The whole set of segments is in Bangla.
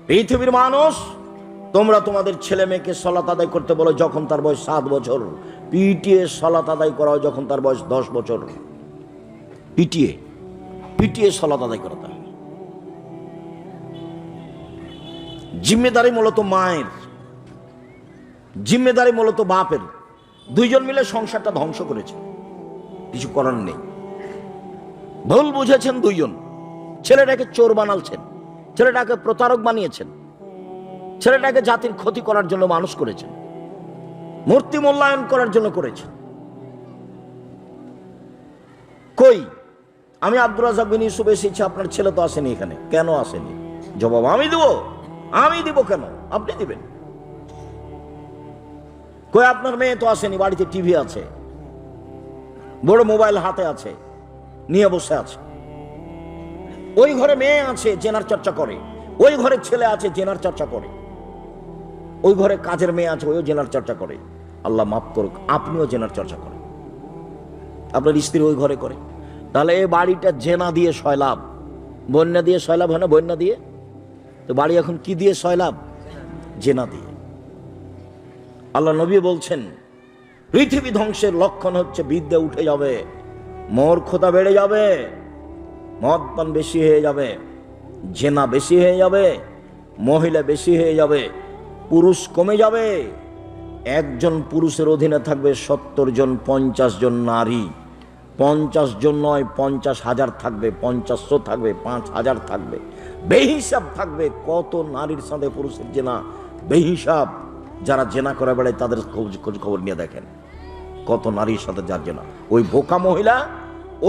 পৃথিবীর মানুষ, তোমরা তোমাদের ছেলে মেয়েকে সালাত আদায় করতে বলো যখন তার বয়স 7 বছর, পিটিয়ে সালাত আদায় করা হয় যখন তার বয়স 10 বছর। পিটিয়ে পিটিয়ে সালাত আদায় করাতে হয়। জিম্মেদারি মূলত মায়ের, জিম্মেদারি মূলত বাপের। দুইজন মিলে সংসারটা ধ্বংস করেছে, কিছু করার নেই। ভুল বুঝেছেন দুইজন, ছেলেটাকে চোর বানালছেন, ছেলেটাকে প্রতারক বানিয়েছেন, ছেলেটাকে জাতির ক্ষতি করার জন্য মানুষ করেছেন, মূর্তি মূল্যায়ন করার জন্য করেছেন। কই আমি আব্দুর রাজ্জাক বিন ইউসুফ এসেছি, আপনার ছেলে তো আসেনি এখানে, কেন আসেনি? জবাব আমি দেব। আমি দিব কেন? আপনি দিবেন। কই আপনার মেয়ে তো আসেনি, বাড়িতে টিভি আছে, বড় মোবাইল হাতে আছে, নিয়ে বসে আছে। ওই ঘরে মেয়ে আছে, জেনার চর্চা করে। ওই ঘরে ছেলে আছে, জেনার চর্চা করে। ওই ঘরে কাজের মেয়ে আছে, ওইও জেনার চর্চা করে। আল্লাহ মাফ করুক, আপনিও জেনার চর্চা করেন, আপনার স্ত্রী ওই ঘরে করে। তাহলে এই বাড়িটা জেনা দিয়ে সয়লাভ, বন্যা দিয়ে সয়লাভ হয় না? বন্যা দিয়ে তো বাড়ি এখন কি দিয়ে সয়লাভ? জেনা দিয়ে। আল্লাহ নবী বলছেন পৃথিবী ধ্বংসের লক্ষণ হচ্ছে বিদ্যা উঠে যাবে, মূর্খতা বেড়ে যাবে, মদ পান বেশি হয়ে যাবে, জেনা বেশি হয়ে যাবে, মহিলা বেশি হয়ে যাবে, পুরুষ কমে যাবে। একজন পুরুষের অধীনে থাকবে 70 জন, 50 জন নারী। 50 জন নয়, 50,000 থাকবে, 500 থাকবে, 5,000 থাকবে। বেহিসাব থাকবে কত নারীর সাথে পুরুষের জেনা, বেহিসাব। যারা জেনা করে বেড়ায় তাদের খোঁজ খবর নিয়ে দেখেন কত নারীর সাথে যার জেনা। ওই বোকা মহিলা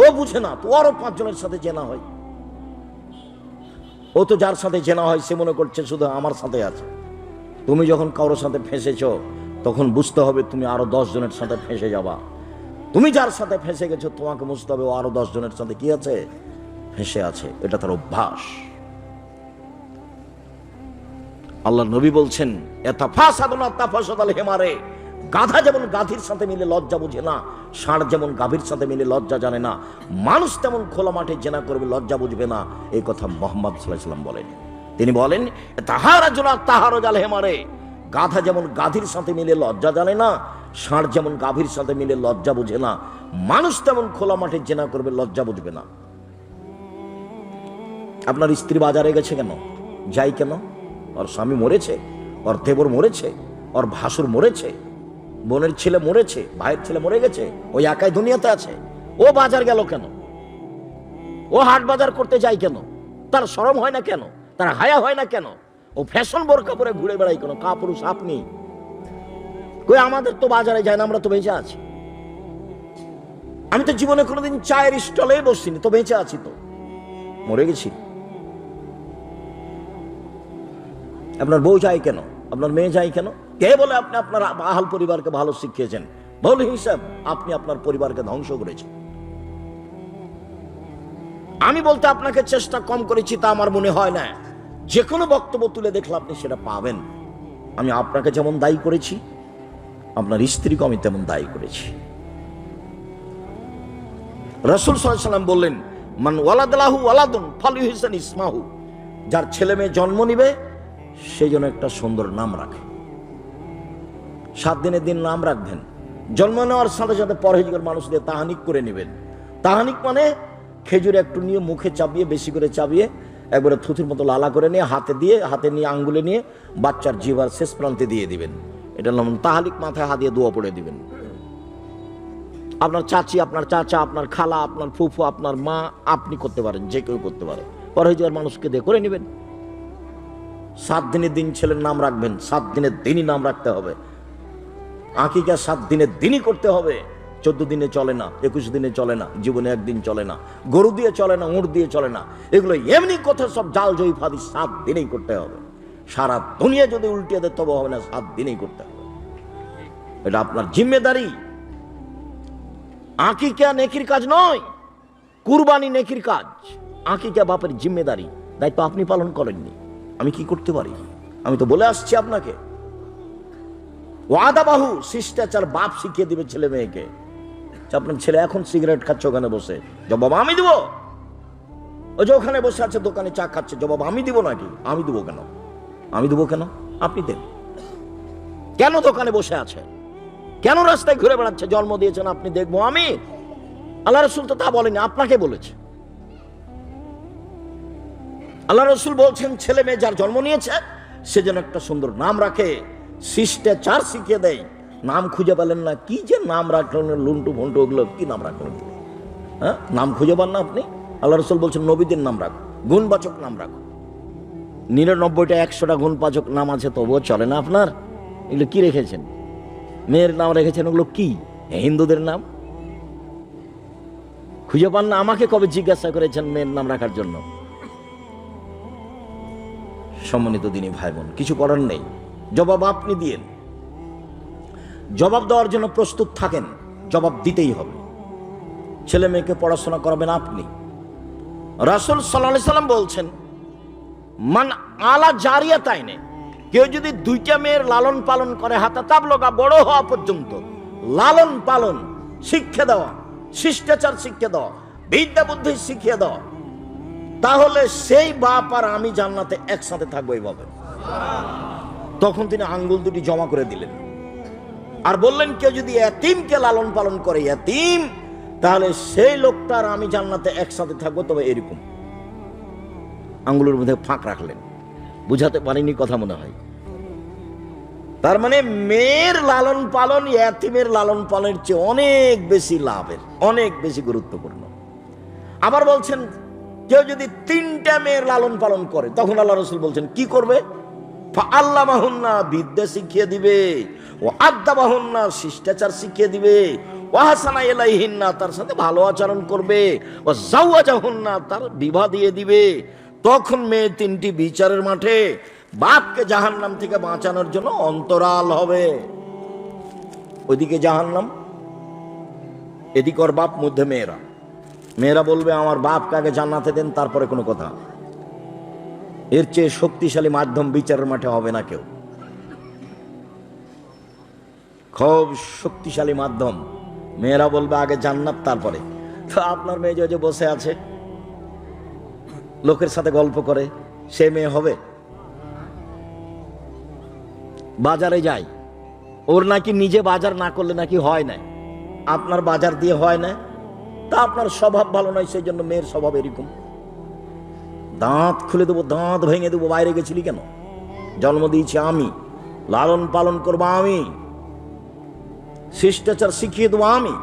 ও বুঝে না তো আরো 5 জনের সাথে জেনা হয়। ও তো যার সাথে জেনা হয় সে মনে করছে শুধু আমার সাথে আছে। তুমি যখন কারোর সাথে ফেঁসেছ তখন বুঝতে হবে তুমি আরো 10 জনের সাথে ফেঁসে যাবা। তুমি যার সাথে ফেঁসে গেছো তোমাকে বুঝতে হবে ও আরো 10 জনের সাথে কি আছে? ফেঁসে আছে। এটা তার অভ্যাস। আল্লাহ নবী বলছেন হেমারে, গাধা যেমন গাভীর সাথে মিলে লজ্জা বুঝে না, ষাঁড় যেমন গাভীর সাথে মিলে লজ্জা জানে না, মানুষ তেমন খোলা মাঠে জেনা করবে লজ্জা বুঝবে না। এই কথা মুহাম্মদ সাল্লাল্লাহু আলাইহি ওয়াসাল্লাম বলেন। তিনি বলেন তাহারাজুল হেমারে, গাধা যেমন গাধীর সাথে মিলে লজ্জা জানে না, ষাঁড় যেমন গাভীর সাথে মিলে লজ্জা বুঝে না, মানুষ তেমন খোলা মাঠে জেনা করবে লজ্জা বুঝবে না। আপনার স্ত্রী বাজারে গেছে কেন? যাই কেন? ওর স্বামী মরেছে, ওর দেবর মরেছে, ওর ভাসুর মরেছে, বোনের ছেলে মরেছে, ভাইয়ের ছেলে মরে গেছে, ওই একাই দুনিয়াতে আছে। ও বাজার গেল কেন? ও হাট বাজার করতে যায় কেন? তার শরম হয় না কেন? তার হায়া হয় না কেন? ও ফ্যাশন বোরকা পরে ঘুরে বেড়াই কেন? কাপুরুষ আপনি। কই আমাদের তো বাজারে যায় না, আমরা তো বেঁচে আছি। আমি তো জীবনে কোনোদিন চায়ের স্টলে বসিনি, তো বেঁচে আছি, তো মরে গেছি। আপনার বউ যায় কেন? আপনার মেয়ে যায় কেন? কে বলে আপনি আপনার আহাল পরিবারকে ভালো শিখিয়েছেন? ভুল হিসাব, আপনি আপনার পরিবারকে ধ্বংস করেছেন। আমি বলতে আপনাকে চেষ্টা কম করেছি তা আমার মনে হয় না। যে কোনো বক্তব্য তুলে দেখলে আপনি সেটা পাবেন। আমি আপনাকে যেমন দায়ী করেছি, আপনার স্ত্রীকে আমি তেমন দায়ী করেছি। রাসূল সাল্লাল্লাহু আলাইহি ওয়াসাল্লাম বললেন, মান ওয়ালাদাহু ওয়ালাদুন ফালইউহসান ইসমাহু, যার ছেলে মেয়ে জন্ম নিবে সেই জন্য একটা সুন্দর নাম রাখে। 7 দিনের দিন নাম রাখবেন। জন্ম নেওয়ার সাথে সাথে পরহেজগার মানুষ দিয়ে তাহানিক করে নেবেন। তাহানিক মানে খেজুর একটু নিয়ে মুখে চাবিয়ে, বেশি করে চাবিয়ে একবারে থুথুর মতো লালা করে নিয়ে হাতে নিয়ে আঙ্গুলে নিয়ে বাচ্চার জিহ্বার শেষ প্রান্তে দিয়ে দিবেন। এটা নাম তাহানিক। মাথায় হাত দিয়ে দোয়া পড়ে দিবেন। আপনার চাচি, আপনার চাচা, আপনার খালা, আপনার ফুফু, আপনার মা, আপনি করতে পারেন, যে কেউ করতে পারে। পরহেজগার মানুষকে দিয়ে করে নেবেন। 7 দিনের দিন ছেলের নাম রাখবেন, 7 দিনের দিনই নাম রাখতে হবে। আকিকা 7 দিনের দিনই করতে হবে। 14 দিনে চলে না, 21 দিনে চলে না, জীবনে একদিন চলে না, গরু দিয়ে চলে না, উঁট দিয়ে চলে না। এগুলো এমনি কথা, সব জাল জয়ীফাদি। 7 দিনেই করতে হবে। সারা দুনিয়া যদি উল্টিয়ে দেয় তবে হবে না, 7 দিনেই করতে হবে। এটা আপনার জিম্মেদারি। আকিকা নেকির কাজ নয়, কুরবানি নেকির কাজ। আকিকা বাপের জিম্মেদারি, দায়িত্ব আপনি পালন করেননি। আমি কি করতে পারি? আমি তো বলে আসছি আপনাকে। ওয়াদাবাহু, শিষ্টাচার বাপ শিখিয়ে দিবে ছেলে মেয়েকে। আপনার ছেলে এখন সিগারেট খাচ্ছে ওখানে বসে, জবাব আমি দিব। ওই যে ওখানে বসে আছে দোকানে চা খাচ্ছে, জবাব আমি দিব নাকি? আমি দিব কেন? আমি দেবো কেন? আপনি দেন। কেন দোকানে বসে আছে? কেন রাস্তায় ঘুরে বেড়াচ্ছে? জন্ম দিয়েছেন আপনি, দেখবো আমি? আল্লাহ রসুল তো তা বলেনি, আপনাকে বলেছে। আল্লাহ রসুল বলছেন ছেলে মেয়ে যার জন্ম নিয়েছে সে যেন একটা সুন্দর নাম রাখে, শিষ্টাচার শিখিয়ে দেয়। নাম খুঁজে পেলেন না, কি যে নাম রাখলেন, লুন্টু ভন্টু, ওগুলো কি নাম রাখলেন? হ্যাঁ, নাম খুঁজে পান না আপনি? আল্লাহ রসুল বলছেন নবীদের নাম রাখো, গুণবাচক নাম রাখো। 99টা 100টা গুণবাচক নাম আছে, তবুও চলে না আপনার? এগুলো কি রেখেছেন? মেয়ের নাম রেখেছেন, ওগুলো কি? হিন্দুদের নাম খুঁজে পান না? আমাকে কবে জিজ্ঞাসা করেছেন মেয়ের নাম রাখার জন্য? সম্মানিত দিনী ভাই বোন, কিছু করার নেই, জবাব আপনি দিয়েন। জবাব দেওয়ার জন্য প্রস্তুত থাকেন, জবাব দিতেই হবে। ছেলে মেয়েকে পড়াশোনা করাবেন আপনি। রাসূল সাল্লাল্লাহু আলাইহি সাল্লাম বলছেন মান আলা জারিয়াতাইনে, কেউ যদি 2টা মেয়ের লালন পালন করে, হাতা তাবলগা, বড় হওয়া পর্যন্ত লালন পালন, শিক্ষা দেওয়া, শিষ্টাচার শিক্ষা দেওয়া, বিদ্যা বুদ্ধি শিখিয়ে দেওয়া, তাহলে সেই বাপ আর আমি জান্নাতে একসাথে থাকবো। এইভাবে তখন তিনি আঙ্গুল দুটি জমা করে দিলেন আর বললেন কেউ যদি এতিমকে লালন পালন করে, এতিম, তাহলে সেই লোকটার আমি জান্নাতে একসাথে থাকবো। তবে এরকম আঙ্গুলের মধ্যে ফাঁক রাখলেন। বুঝাতে পারিনি কথা মনে হয়। তার মানে মেয়ের লালন পালন এতিমের লালন পালনের চেয়ে অনেক বেশি লাভের, অনেক বেশি গুরুত্বপূর্ণ। আবার বলছেন কেউ যদি 3টা মেয়ের লালন পালন করে, তখন আল্লাহ রসুল বলছেন কি করবে? আল্লামাহুন্না, বিদ্যা শিখিয়ে দিবে, ও আদাবাহুন্না, শিষ্টাচার শিখিয়ে দিবে, ও হাসানা ইলাইহিন্না, তার সাথে ভালো আচরণ করবে, ও জাওয়াজাহুন্না, তার বিবাহ দিয়ে দিবে। তখন মেয়ে 3টি বিচারের মাঠে বাপকে জাহান্নাম থেকে বাঁচানোর জন্য অন্তরাল হবে। ওইদিকে জাহান্নাম, এদিকে ওর বাপ, মধ্যে মেয়েরা। মেয়েরা বলবে আমার বাপকে আগে জান্নাতে দেন, তারপরে কোনো কথা। এর চেয়ে শক্তিশালী মাধ্যম বিচারের মাঠে হবে না কেউ। খুব শক্তিশালী মাধ্যম। মেয়েরা বলবে আগে জান্নাত, তারপরে। তো আপনার মেয়ে যে বসে আছে, লোকের সাথে গল্প করে, সে মেয়ে হবে? বাজারে যাই, ওর নাকি নিজে বাজার না করলে নাকি হয় না, আপনার বাজার দিয়ে হয় না। তা আপনার স্বভাব ভালো নয়, সেই জন্য মেয়ের স্বভাব এরকম। দাঁত খুলে দেবো, দাঁত ভেঙে দেবো। বাইরে গেছিলি কেন? জন্ম দিয়েছি আমি, লালন পালন করবো আমি, শিষ্টাচার শিখিয়ে দেবো আমি।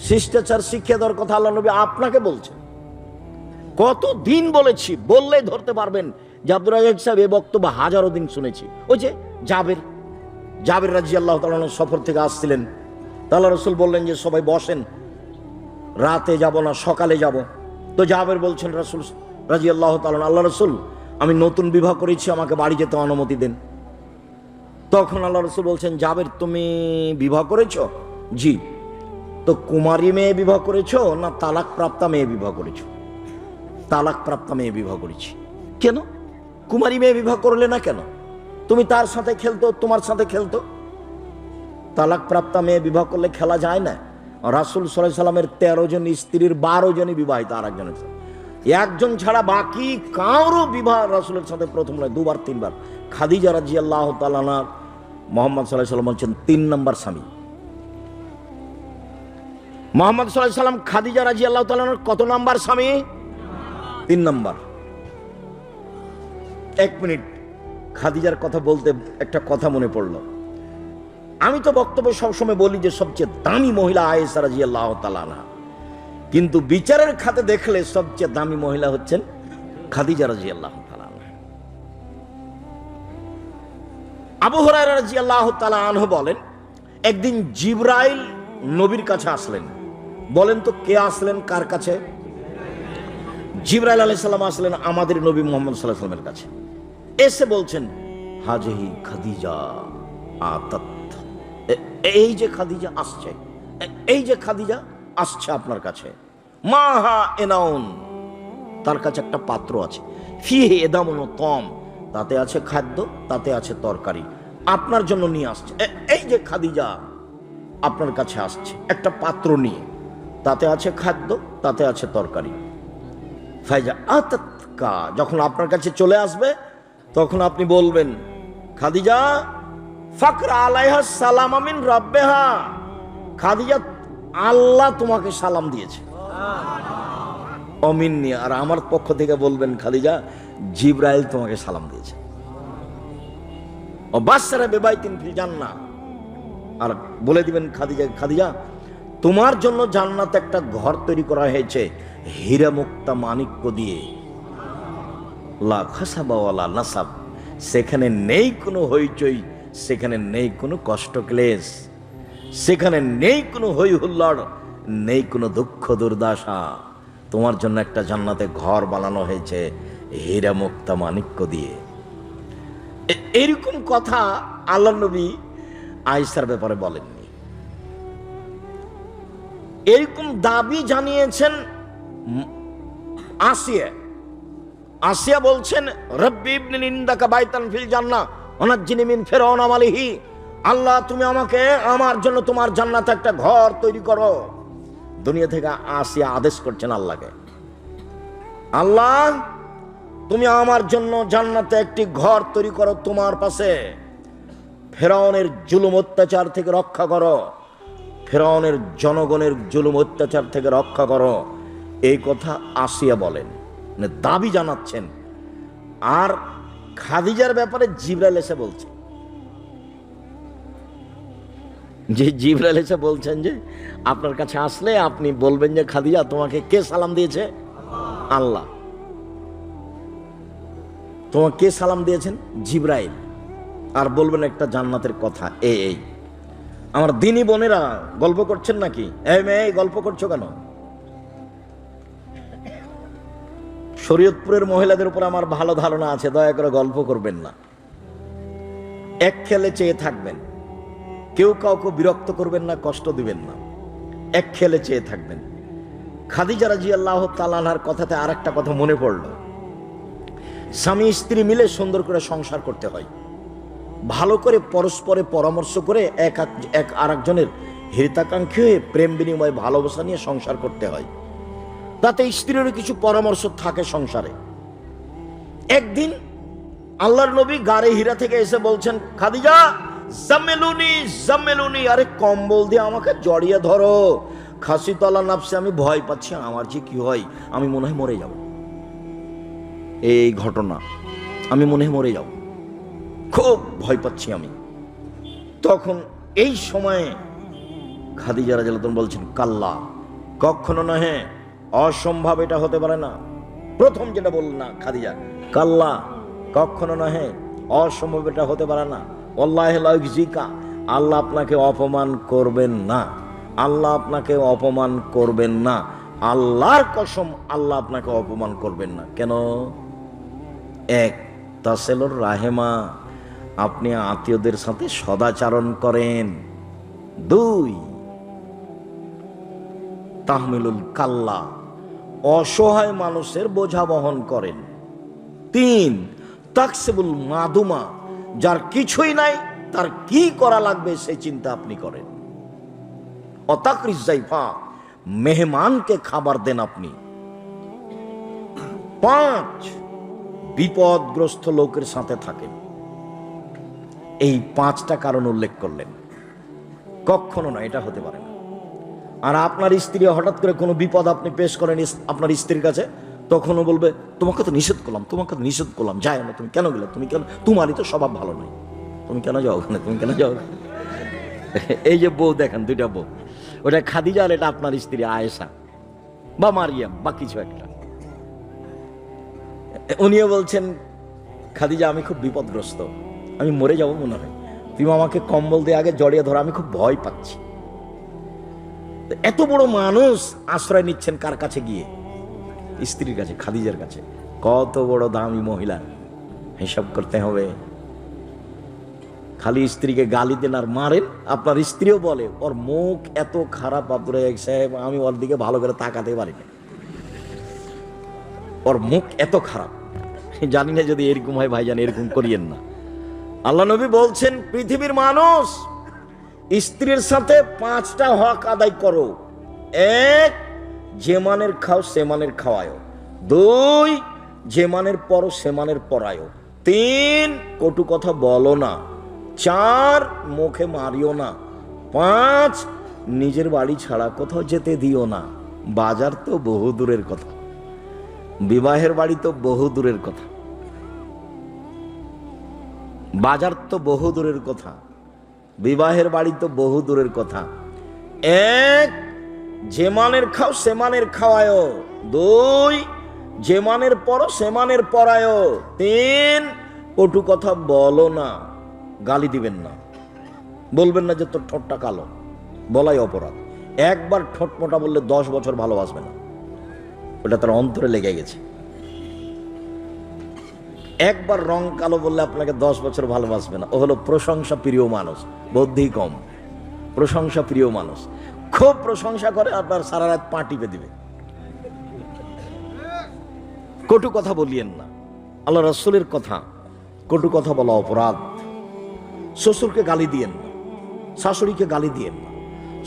শিষ্টাচার শিখিয়ে দেওয়ার কথা আল্লাহ নবী আপনাকে বলছেন। কতদিন বলেছি, বললেই ধরতে পারবেন যে আব্দুর রাজ্জাক সাহেব এই বক্তব্য হাজারো দিন শুনেছি। ওই যে জাবের রাদিয়াল্লাহু তাআলা সফর থেকে আসছিলেন, আল্লাহ রাসূল বললেন যে সবাই বসেন, রাতে যাব না সকালে যাব। তো জাবের বলছেন রাসূল রাদিয়াল্লাহু তাআলা, আল্লাহ রাসূল আমি নতুন বিবাহ করেছি, আমাকে বাড়ি যেতে অনুমতি দেন। তখন আল্লাহ রাসূল বলছেন জাবের তুমি বিবাহ করেছো? জি। তো কুমারী মেয়ে বিবাহ করেছো না তালাক প্রাপ্তা মেয়ে বিবাহ করেছো? তালাক প্রাপ্তা মেয়ে বিবাহ করেছি। কেন কুমারী মেয়ে বিবাহ করলে না কেন? তুমি তার সাথে খেলতো, তোমার সাথে খেলতো। তালাক প্রাপ্তা মেয়ে বিবাহ করলে খেলা যায় না। রাসূল সাল্লাল্লাহু আলাইহি সাল্লামের 13 জন স্ত্রীর 12 জনই বিবাহিত, আর একজনের সাথে, একজন ছাড়া বাকি কারো বিবাহ রাসূলের সাথে প্রথম নয়, 2বার 3বার। খাদিজা রাদিয়াল্লাহু তাআলা আনহা মুহাম্মদ সাল্লাল্লাহু আলাইহি সাল্লাম বলছেন 3 নম্বর স্বামী। মুহাম্মদ সাল্লাল্লাহু আলাইহি সাল্লাম খাদিজা রাদিয়াল্লাহু তাআলা আনহার কত নাম্বার স্বামী? 3 নাম্বার। 1 মিনিট, খাদিজার কথা বলতে একটা কথা মনে পড়লো। আমি তো বক্তব্য সবসময় বলি যে সবচেয়ে দামি মহিলা আয়েশা রাদিয়াল্লাহু তাআলা আনহা, কিন্তু বিচারের খাতে দেখলে সবচেয়ে দামি মহিলা হচ্ছেন খাদিজা রাদিয়াল্লাহু তাআলা আনহা। আবু হুরায়রা রাদিয়াল্লাহু তাআলা আনহু বলেন একদিন জিবরাইল নবীর কাছে আসলেন। বলেন তো কে আসলেন কার কাছে? জিবরাইল আলাইহিস সালাম আসলেন আমাদের নবী মুহাম্মদ সাল্লাল্লাহু আলাইহি ওয়াসাল্লামের কাছে। এসে বলছেন হাজিহি খাদিজা আতাত, এই যে খাদিজা আসছে, এই যে খাদিজা আসছে আপনার কাছে। মাহা এনাউন, তার কাছে একটা পাত্র আছে, ফিহি এদামুন তম, তাতে আছে খাদ্য, তাতে আছে তরকারি, আপনার জন্য নিয়ে আসছে। এই যে খাদিজা আপনার কাছে আসছে একটা পাত্র নিয়ে, তাতে আছে খাদ্য, তাতে আছে তরকারি। ফাইজা আতাতকা, যখন আপনার কাছে চলে আসবে তখন আপনি বলবেন, খাদিজা ফাকরা আলাইহা সালাম মিন রাব্বিহা, খাদিজা আল্লাহ তোমাকে সালাম দিয়েছে, অমিন্নি, আর আমার পক্ষ থেকে বলবেন, খাদিজা জিবরাইল তোমাকে সালাম দিয়েছে। ও বাশশারা বিবাইতিন ফিল জান্নাহ, আর বলে দিবেন খাদিজা, খাদিজা তোমার জন্য জান্নাতে একটা ঘর তৈরি করা হয়েছে হীরা মুক্তা মাণিক্য দিয়ে, লা খাসাবা ওয়ালা নাসাব, সেখানে নেই কোনো হইচই, সেখানে নেই কোনো কষ্ট ক্লেশ, সেখানে নেই কোনো হই হুল্লোড়, নেই কোনো দুঃখ দুর্দশা। তোমার জন্য একটা জান্নাতে ঘর বানানো হয়েছে হীরা মুক্তা মাণিক্য দিয়ে। এরকম কথা আল্লাহ নবী আয়েশার ব্যাপারে বলেননি। এরকম দাবি জানিয়েছেন আসিয়া। আসিয়া বলছেন, রব্বি ইবনি ইনদাকা বাইতান ফিল জান্নাহ ওয়ানাজ্জিনি মিন ফিরআউন আমালিহি, আল্লাহ তুমি আমাকে আমার জন্য তোমার জান্নাতে একটা ঘর তৈরি করো। দুনিয়া থেকে আসিয়া আদেশ করছেন আল্লাহকে, আল্লাহ তুমি আমার জন্য জান্নাতে একটি ঘর তৈরি করো, তোমার পাশে ফেরাউনের জুলুম অত্যাচার থেকে রক্ষা করো, ফেরাউনের জনগণের জুলুম অত্যাচার থেকে রক্ষা করো। এই কথা আসিয়া বলেন, দাবি জানাচ্ছেন। আর খাদিজার ব্যাপারে জিবরাইল এসে বলছে, যে জিবরাইল এসে বলছেন যে আপনার কাছে আসলে আপনি বলবেন যে খাদিজা তোমাকে কে সালাম দিয়েছে? আল্লাহ। তোমাকে কে সালাম দিয়েছেন? জিবরাইল। আর বলবেন একটা জান্নাতের কথা। এই আমার দিনী বোনেরা গল্প করছেন নাকি? এই মেয়ে গল্প করছো কেন? শরীয়তপুরের মহিলাদের উপর আমার ভালো ধারণা আছে, দয়া করে গল্প করবেন না, এক খেলে চেয়ে থাকবেন, কেউ কাউকে বিরক্ত করবেন না, কষ্ট দিবেন না, এক খেলে চেয়ে থাকবেন। খাদিজা রাদিয়াল্লাহু তাআলা আনহার কথাতে আর একটা কথা মনে পড়ল, স্বামী স্ত্রী মিলে সুন্দর করে সংসার করতে হয়, ভালো করে পরস্পরে পরামর্শ করে এক আরেকজনের হিতাকাঙ্ক্ষী হয়ে প্রেম বিনিময় ভালোবাসা নিয়ে সংসার করতে হয়, তাতে স্ত্রীরও কিছু পরামর্শ থাকে সংসারে। একদিন আল্লাহর নবী গারে হীরা থেকে এসে বলছেন, খাদিজা জামেলুনি জামেলুনি, আরে কম্বল দিয়ে আমাকে জড়িয়ে ধরো, খাসি তলা নাফসে, আমি ভয় পাচ্ছি, আমার যে কি হয়, আমি মনে হয় মরে যাব। এই ঘটনা, আমি মনে হয় মরে যাব, খুব ভয় পাচ্ছি আমি। তখন এই সময়ে খাদিজা রাদিয়াল্লাহু আনহা বলছেন, কাল্লা, কখনো নহে, অসম্ভব, এটা হতে পারে না। প্রথম যেটা বলল না খাদিজা, কাল্লা, কখনো নহে, অসম্ভব, এটা হতে পারে না। ওয়াল্লাহি লা ইউজিকা, আল্লাহ আপনাকে অপমান করবেন না, আল্লাহ আপনাকে অপমান করবেন না, আল্লাহর কসম আল্লাহ আপনাকে অপমান করবেন না। কেন? এক, তাসেলুর রাহেমা, আপনি আত্মীয়দের সাথে সদাচরণ করেন। দুই, তাহমিলুল কাল্লা, অসহায় মানুষের বোঝা বহন করেন। তিন, তাকসিবুল মাদুমা, যার কিছুই নাই তার কি করা লাগবে সেই চিন্তা আপনি করেন। অতাকরিজ জাইফা, মেহমানকে খাবার দেন আপনি। পাঁচ, বিপদগ্রস্ত লোকের সাথে থাকেন। এই পাঁচটা কারণ উল্লেখ করলেন। কখনো না, এটা হতে পারে না। আর আপনার স্ত্রী হঠাৎ করে কোনো বিপদ আপনি পেশ করেন আপনার স্ত্রীর কাছে, তখনও বলবে, তোমাকে তো নিষেধ করলাম, তোমাকে তো নিষেধ করলাম, যাই না, তুমি কেন গেলে, তুমি কেন, তোমারই তো স্বভাব ভালো নয়, তুমি কেন যাও ওখানে, তুমি কেন যাও। এই যে বউ দেখেন, দুইটা বউ, ওটা খাদিজা আর এটা আপনার স্ত্রী আয়েশা বা মারিয়াম বা কিছু একটা। উনিও বলছেন, খাদিজা আমি খুব বিপদগ্রস্ত, আমি মরে যাব মনে হয়, তুমি আমাকে কম্বল দিয়ে আগে জড়িয়ে ধরো, আমি খুব ভয় পাচ্ছি। এত বড় মানুষ আশ্রয় নিচ্ছেন কার কাছে গিয়ে? স্ত্রীর কাছে, খাদিজার কাছে। কত বড় দামি মহিলা, হিসাব করতে হবে। খালি স্ত্রীকে গালি দেন আর মারেন, আপনার স্ত্রীও বলে ওর মুখ এত খারাপ আব্দুর রাজ্জাক সাহেব, আমি ওর দিকে ভালো করে তাকাতে পারি না, ওর মুখ এত খারাপ। জানি না যদি এরকম হয় ভাইজান, এরকম করিয়েন না। আল্লাহ নবী বলছেন, পৃথিবীর মানুষ, স্ত্রীর সাথে পাঁচটা হক আদায় করো। এক, যে মানের খাও সে মানের খাওয়ায়। দুই, যে মানের পরো সে মানের পরায়ও। 3 কটু কথা বলো না, 4 মুখে মারিও না, 5 নিজের বাড়ি ছাড়া কোথাও যেতে দিও না। বাজার তো বহু দূরের কথা, বিবাহের বাড়ি তো বহু দূরের কথা, বাজার তো বহু দূরের কথা, বিবাহের বাড়ি তো বহু দূরের কথা। 1 যে মানের খাও সে মানের খাওয়ায়, 2 যে মানের পরো সে মানের পরায়, 3 কটু কথা বলো না, গালি দিবেন না, বলবেন না যে তোর ঠোঁটটা কালো, বলাই অপরাধ। একবার ঠোঁট মোটা বললে 10 বছর ভালোবাসবে না, ওটা তার অন্তরে লেগে গেছে। একবার রং কালো বললে আপনাকে 10 বছর ভালোবাসবে না, ও হলো প্রশংসা প্রিয় মানুষ, বুদ্ধি কম, প্রশংসা প্রিয় মানুষ, খুব প্রশংসা করে, আপনার সারা রাত পা টিপে দিবে। কটু কথা বলিয়েন না, আল্লাহ রাসূলের কথা, কটু কথা বলা অপরাধ। শ্বশুরকে গালি দিয়েন না, শাশুড়িকে গালি দিয়েন না,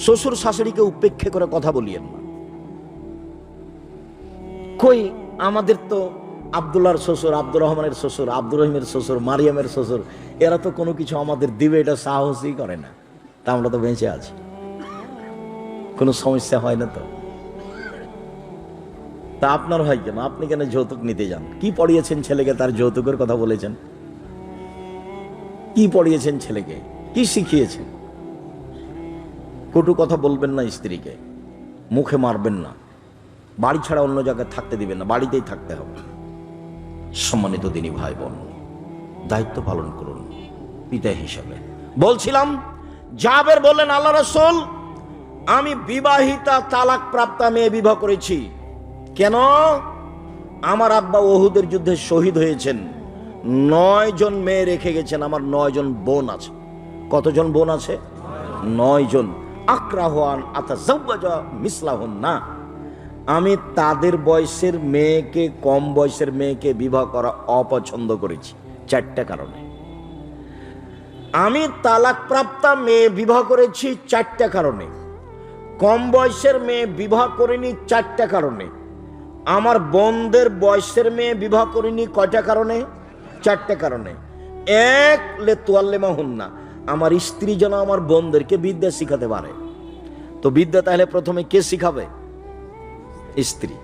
শ্বশুর শাশুড়িকে উপেক্ষা করে কথা বলিয়েন না। কই আমাদের তো আব্দুল্লাহর শ্বশুর, আব্দুর রহমানের শ্বশুর, আব্দুর রহিমের শ্বশুর, মারিয়ামের শ্বশুর, এরা তো কোনো কিছু আমাদের দিবে এটা সাহসই করে না, তা আমরা তো বেঁচে আছি, কোনো সমস্যা হয় না। তো তা আপনার হয় কেন? আপনি কেন যৌতুক নিতে যান? কি পড়িয়েছেন ছেলেকে তার যৌতুকের কথা বলেছেন? কি পড়িয়েছেন ছেলেকে? কি শিখিয়েছেন? কটু কথা বলবেন না স্ত্রীকে, মুখে মারবেন না, বাড়ি ছাড়া অন্য জায়গায় থাকতে দিবেন না, বাড়িতেই থাকতে হবে। সম্মানিত দিনী ভাই বোন, দায়িত্ব পালন করুন পিতা হিসাবে। বলছিলাম, জাবের বললেন, আল্লাহ রাসূল আমি বিবাহিতা তালাক প্রাপ্তা মেয়ে বিবাহ করেছি। কেন? আমার আব্বা উহুদের যুদ্ধে শহীদ হয়েছেন, 9 জন মেয়ে রেখে গেছেন, আমার 9 জন বোন আছে। কতজন বোন আছে? 9 জন। আকরাহান আতাজাওয়াজা মিসলাহুন্না, আমি তাদের বয়সের মেয়েকে, কম বয়সের মেয়েকে বিবাহ করা অপছন্দ করেছি 4টা কারণে। আমি তালাক প্রাপ্তা মেয়ে বিবাহ করেছি 4টা কারণে, কম বয়সের মেয়ে বিবাহ করিনি 4টা কারণে, আমার বোনদের বয়সের মেয়ে বিবাহ করিনি কয়টা কারণে? 4টা কারণে। 1 লে তুয়াল্লিমাহুন্না, আমার স্ত্রী যেন আমার বোনদেরকে বিদ্যা শিখাতে পারে। তো বিদ্যা তাহলে প্রথমে কে শিখাবে? স্ত্রী,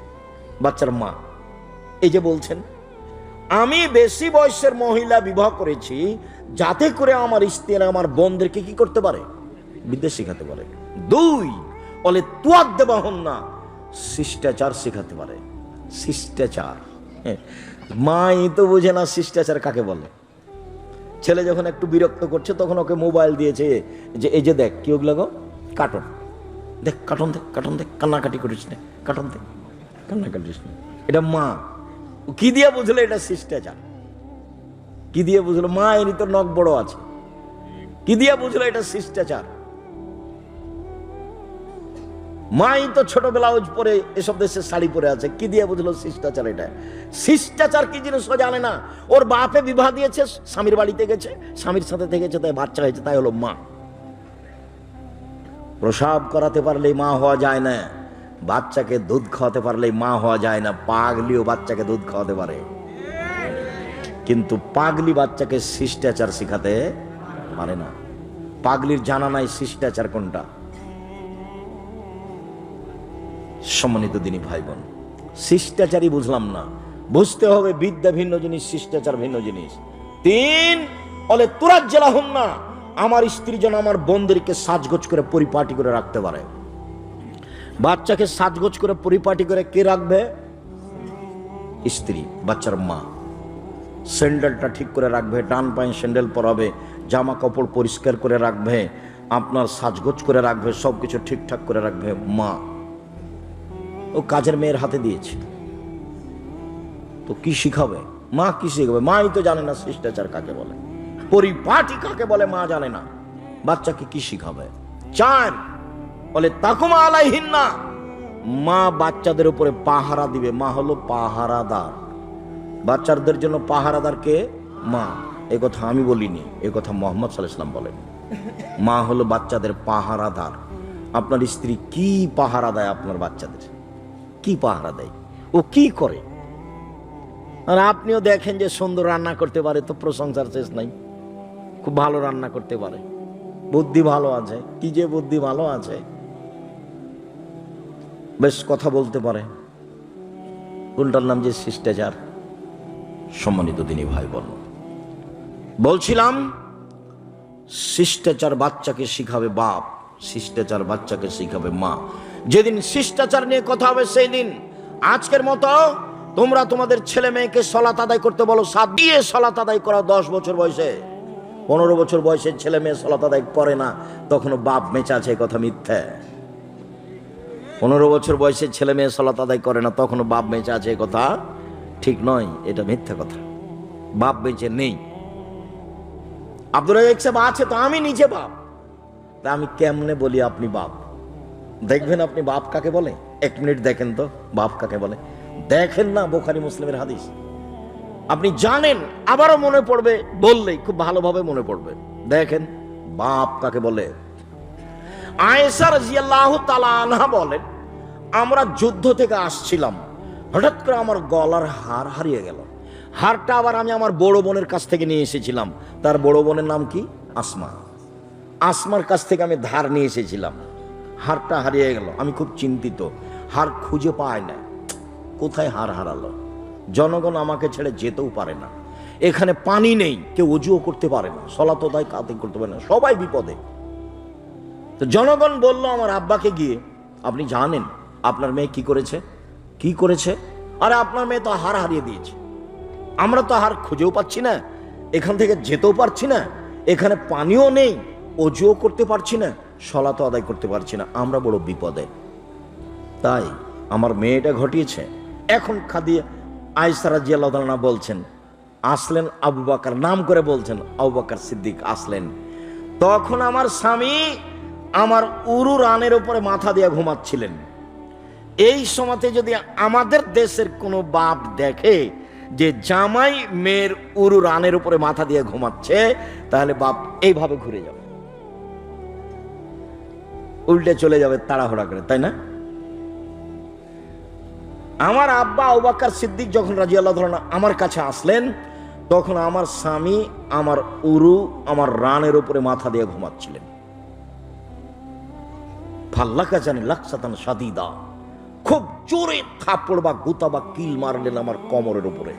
বাচ্চার মা। এই যে বলছেন আমি বেশি বয়সের মহিলা বিবাহ করেছি যাতে করে আমার স্ত্রী আমার বোনদেরকে কি করতে পারে? বিদ্যা শিখাতে পারে। 2 বলে তুয়াদ দেবাহুন্না, শিষ্টাচার শিখাতে পারে। শিষ্টাচার, মাই তো বুঝে না শিষ্টাচার কাকে বলে। ছেলে যখন একটু বিরক্ত করছে তখন ওকে মোবাইল দিয়েছে, যে এই যে দেখ কি ওগুলো গো, কার্টুন দেখ, কার্টুন দেখ, কার্টুন দেখ, কান্নাকাটি করিস না, কার্টুন দেখ, কান্নাকাটিস না। এটা মা। কি দিয়ে বুঝলো এটা শিষ্টাচার? কি দিয়ে বুঝলো? মা এনি তো নখ বড় আছে, কি দিয়ে বুঝলো এটা শিষ্টাচার? মাই তো ছোট ব্লাউজ পরে এসব দেশে শাড়ি পরে আছে, কি দিয়ে বুঝলো শিষ্টাচার? এটা শিষ্টাচার কি জিনিস ও জানে না। ওর বাপে বিবাহ দিয়েছে, স্বামীর বাড়িতে গেছে, স্বামীর সাথে থেকেছে, তাই বাচ্চা হয়েছে, তাই হলো মা। প্রসাব করাতে পারলেই মা হওয়া যায় না, বাচ্চাকে দুধ খাওয়াতে পারলেই মা হওয়া যায় না। পাগলিও বাচ্চাকে দুধ খাওয়াতে পারে, কিন্তু পাগলি বাচ্চাকে শিষ্টাচার শিখাতে পারে না। পাগলির জানা নাই শিষ্টাচার কোনটা। সম্মানিত দিনী ভাই বোন, শিষ্টাচারই বুঝলাম না, বুঝতে হবে বিদ্যা ভিন্ন জিনিস, শিষ্টাচার ভিন্ন জিনিস। 3 বলে তুরাজ্জালাহুন্না, আমার স্ত্রী যেন আমার বোনদেরকে সাজগোজ করে পরিপাটি করে রাখতে পারে। বাচ্চাকে সাজগোজ করে পরিপাটি করে কে রাখবে? স্ত্রী, বাচ্চার মা। স্যান্ডেলটা ঠিক করে রাখবে, ডান পায়ে স্যান্ডেল পরাবে, জামা কাপড় পরিষ্কার করে রাখবে, আপনার সাজগোজ করে রাখবে, সবকিছু ঠিকঠাক করে রাখবে মা। ও কাজের মেয়ের হাতে দিয়েছে, তো কি শিখাবে? মা কি শিখাবে? মাই তো জানে না শিষ্টাচার কাকে বলে, পরিপাটি কাকে বলে মা জানে না, বাচ্চাকে কি শিখাবে? 4 বলে তাকুমা আলাইহিন্না, মা বাচ্চাদের উপরে পাহারা দিবে। মা হলো পাহারাদার, বাচ্চাদের জন্য পাহারাদার কে? মা। এই কথা আমি বলিনি, এই কথা মুহাম্মদ সাল্লাল্লাহু আলাইহি ওয়াসাল্লাম বলেন। মা হলো বাচ্চাদের পাহারাদার। আপনার স্ত্রী কি পাহারা দেয়? আপনার বাচ্চাদের কি পাহারা দেয়? ও কি করে? আর আপনিও দেখেন যে সুন্দর রান্না করতে পারে, তো প্রশংসার শেষ নাই। খুব ভালো রান্না করতে পারে, বুদ্ধি ভালো আছে, কি যে বুদ্ধি ভালো আছে, বেশ কথা বলতে পারে, কোনটার নাম যে শিষ্টাচার। সম্মানিত দিনী ভাই বোন, বলছিলাম শিষ্টাচার বাচ্চাকে শিখাবে বাপ, শিষ্টাচার বাচ্চাকে শিখাবে মা। যেদিন শিষ্টাচার নিয়ে কথা হবে সেই দিন, আজকের মতো তোমরা তোমাদের ছেলে মেয়েকে সালাত আদায় করতে বলো, সাত দিয়ে সালাত আদায় করা 10 বছর বয়সে, 15 বছর বয়সের ছেলে মেয়ে সালাত আদায় করে না, তখনও বাপ বেঁচে আছে, কথা মিথ্যা। 15 বছর বয়সের ছেলে মেয়ে সালাত আদায় করে না, তখনও বাপ বেঁচে আছে, কথা ঠিক নয়, এটা মিথ্যা কথা। বাপ বেঁচে নেই। আব্দুল রাজ্জাক সাহেব আছে তো আমি নিজে বাপ, তা আমি কেমনে বলি আপনি বাপ? দেখবেন আপনি বাপ কাকে বলে, 1 মিনিট দেখেন তো বাপ কাকে বলে। দেখেন না বুখারী মুসলিমের হাদিস, আপনি জানেন, আবারও মনে পড়বে, বললেই খুব ভালোভাবে মনে পড়বে। দেখেন বাপ কাকে বলে। আয়েশা রাদিয়াল্লাহু তাআলা আনহা বলেন, আমরা যুদ্ধ থেকে আসছিলাম, হঠাৎ করে আমার গলার হার হারিয়ে গেল। হারটা আবার আমি আমার বড় বোনের কাছ থেকে নিয়ে এসেছিলাম। তার বড় বোনের নাম কি? আসমা। আসমার কাছ থেকে আমি ধার নিয়ে এসেছিলাম। হারটা হারিয়ে গেল, আমি খুব চিন্তিত, হার খুঁজে পাই না, কোথায় হার হারালো। জনগণ আমাকে ছেড়ে যেতেও পারে না, এখানে পানি নেই, কেউ অজুও করতে পারে না, সলাত আদায় কাতে করতে পারে না, সবাই বিপদে। তো জনগণ বলল আমার আব্বাকে গিয়ে, আপনি জানেন আপনার মেয়ে কি করেছে? কি করেছে? আরে আপনার মেয়ে তো হার হারিয়ে দিয়েছে, আমরা তো হার খুঁজেও পাচ্ছি না, এখান থেকে যেতেও পারছি না, এখানে পানিও নেই, অজুও করতে পারছি না, সলাত আদায় করতে পারছি না, আমরা বড় বিপদে। তাই আমার মেয়েটা ঘটিয়েছে। এখন আয়েশা রাদিয়াল্লাহু তাআলা বলছেন, আসলেন আবু বকর, নাম করে বলছেন আবু বকর সিদ্দিক আসলেন। তখন আমার স্বামী আমার উরু রানের উপরে মাথা দিয়ে ঘুমাচ্ছিলেন। এই সময়তে যদি আমাদের দেশের কোনো বাপ দেখে যে জামাই মেয়ের উরু রানের উপরে মাথা দিয়ে ঘুমাচ্ছে, তাহলে বাপ এইভাবে ঘুরে যাবে, উল্টে চলে যাবে তাড়াহুড়া করে, তাই না? আমার আব্বা আবু বকর সিদ্দিক যখন রাদিয়াল্লাহু তাআলা আমার কাছে আসলেন, তখন আমার স্বামী আমার উরু, আমার রানের উপরে মাথা দিয়ে ঘুমাচ্ছিলেন। ফাল্লাকা জানি লাকসাতান শাদীদা, খুব জোরে থাপ্পড় বা গুতা বা কিল মারলেন আমার কোমরের উপরে,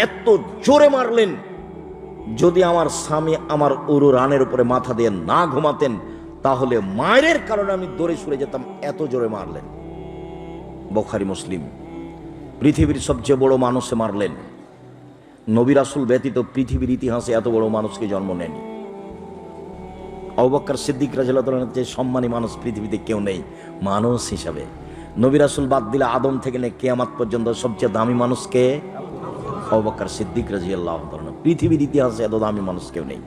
এত জোরে মারলেন, যদি আমার স্বামী আমার উরু রানের উপরে মাথা দিয়ে না ঘুমাতেন, তাহলে মায়ের কারণে আমি দৌড়ে সরে যেতাম, এত জোরে মারলেন। বুখারী মুসলিম। পৃথিবীর সবচেয়ে বড় মানুষে মারলেন, নবী রাসূল ব্যতীত পৃথিবীর ইতিহাসে এত বড় মানুষকে জন্ম নেয়নি। আবু বকর সিদ্দিক রাদিয়াল্লাহু তাআলার যে সম্মানী মানুষ পৃথিবীতে কেউ নেই মানুষ হিসাবে। নবী রাসূল বাদ দিলে আদম থেকে নিয়ে কিয়ামত পর্যন্ত সবচেয়ে দামি মানুষকে আবু বকর সিদ্দিক রাদিয়াল্লাহু তাআলা। পৃথিবীর ইতিহাসে এত দামি মানুষ কেউ নেই,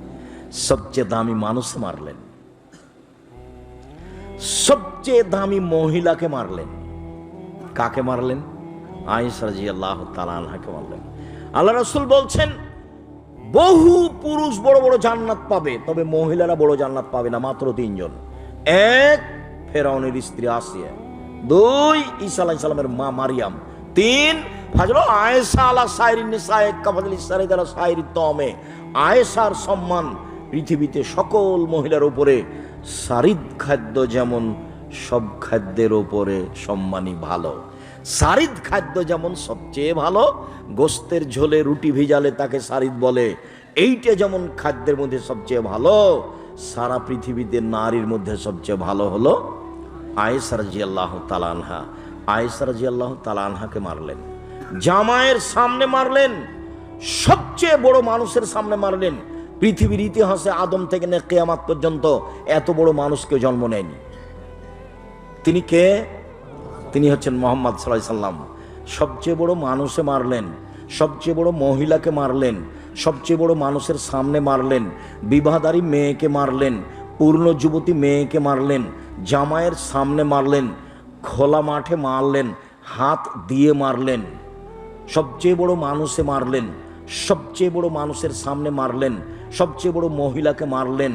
সবচেয়ে দামি মানুষ মারলেন, সবচেয়ে দামি মহিলাকে মারলেন। কাকে মারলেন? আয়েশা রাদিয়াল্লাহু তাআলা আনহাকে মারলেন। আল্লাহ রাসূল বলছেন, বহু পুরুষ বড় বড় জান্নাত পাবে, তবে মহিলারা বড় জান্নাত পাবে না, মাত্র 3 জন। 1 ফেরাউনের স্ত্রী আসিয়া, 2 ঈসা আলাইহিস সালামের মা মারিয়াম, 3 ফাজল আয়েশা আলা সাইরিন নিসায়ে কাফাদিল ইসরাইল আলা সাইরি তমে। আয়েশার সম্মান পৃথিবীতে সকল মহিলার উপরে সারিদ খাদ্য যেমন সব খাদ্যের উপরে সম্মানী ভালো। সারিদ খাদ্য যেমন সবচেয়ে ভালো, গোস্তের ঝোলে রুটি ভিজালে তাকে সারিদ বলে, এইটা যেমন খাদ্যের মধ্যে সবচেয়ে ভালো, সারা পৃথিবীতে নারীর মধ্যে সবচেয়ে ভালো হলো আয়েশা রাদিয়াল্লাহু তাআলা আনহা। আয়েশা রাদিয়াল্লাহু তাআলা আনহাকে মারলেন, জামাইয়ের সামনে মারলেন, সবচেয়ে বড় মানুষের সামনে মারলেন। পৃথিবীর ইতিহাসে আদম থেকে নিয়ে কিয়ামত পর্যন্ত এত বড় মানুষকে জন্ম নেয়নি। তিনি কে? তিনি হচ্ছেন মুহাম্মদ সাল্লাল্লাহু আলাইহি সাল্লাম। সবচেয়ে বড় মানুষে মারলেন, সবচেয়ে বড় মহিলাকে মারলেন, সবচেয়ে বড় মানুষের সামনে মারলেন, বিবাহধারী মেয়েকে মারলেন, পূর্ণ যুবতী মেয়েকে মারলেন, জামাইয়ের সামনে মারলেন, খোলা মাঠে মারলেন, হাত দিয়ে মারলেন। সবচেয়ে বড় মানুষে মারলেন, সবচেয়ে বড় মানুষের সামনে মারলেন, সবচেয়ে বড় মহিলাকে মারলেন,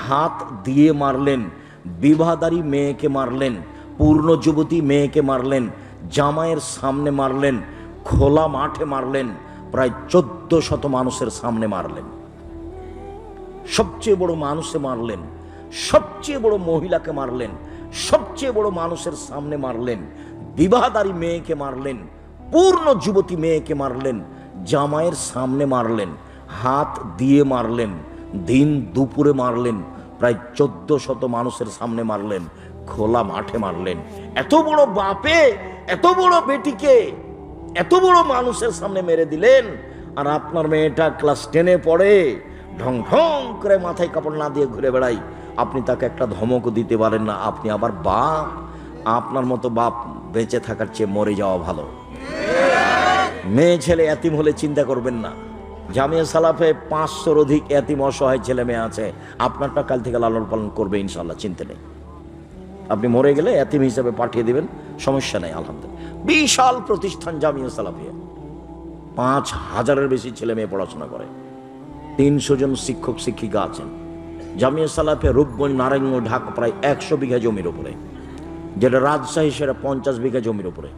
হাত দিয়ে মারলেন, বিবাহধারী মেয়েকে মারলেন, পূর্ণ যুবতী মেয়েকে মারলেন, জামাইয়ের সামনে মারলেন, খোলা মাঠে মারলেন, প্রায় 1400 মানুষের সামনে মারলেন। সবচেয়ে বড় মানুষে মারলেন, সবচেয়ে বড় মহিলাকে মারলেন, সবচেয়ে বড় মানুষের সামনে মারলেন, বিবাহদারী মেয়েকে মারলেন, পূর্ণ যুবতী মেয়েকে মারলেন, জামাইয়ের সামনে মারলেন, হাত দিয়ে মারলেন, দিন দুপুরে মারলেন, প্রায় 1400 মানুষের সামনে মারলেন, খোলা মাঠে মারলেন। এত বড় বাপে এত বড় বেটিকে এত বড় মানুষের সামনে মেরে দিলেন, আর আপনার মেয়েটা ক্লাস 10-এ পড়ে, ঢং ঢং করে মাথায় কাপড় না দিয়ে ঘুরে বেড়াই, আপনি তাকে একটা ধমকও দিতে পারেন না। আপনি আবার বাপ, আপনার মতো বাপ বেঁচে থাকার চেয়ে মরে যাওয়া ভালো। মেয়ে ছেলে এতিম হলে চিন্তা করবেন না। জামিয়া সালাফে 500-র অধিক এতিম অসহায় ছেলে মেয়ে আছে, আপনারটা কাল থেকে লালন পালন করবে ইনশাল্লাহ, চিন্তা নেই। আপনি মরে গেলে এতিম হিসাবে পাঠিয়ে দিবেন, সমস্যা নেই। আলহামদুলিল্লাহ, বিশাল প্রতিষ্ঠান জামিয়া সালাফিয়া, 5000-এর বেশি ছেলে মেয়ে পড়াশোনা করে, 300 জন শিক্ষক শিক্ষিকা আছেন। জামিয়া সালাফিয়া রূপগঞ্জ, নারায়ণগঞ্জ, ঢাকা প্রায় 100 বিঘা জমির উপরে, যেটা রাজশাহী সেটা 50 বিঘা জমির উপরে,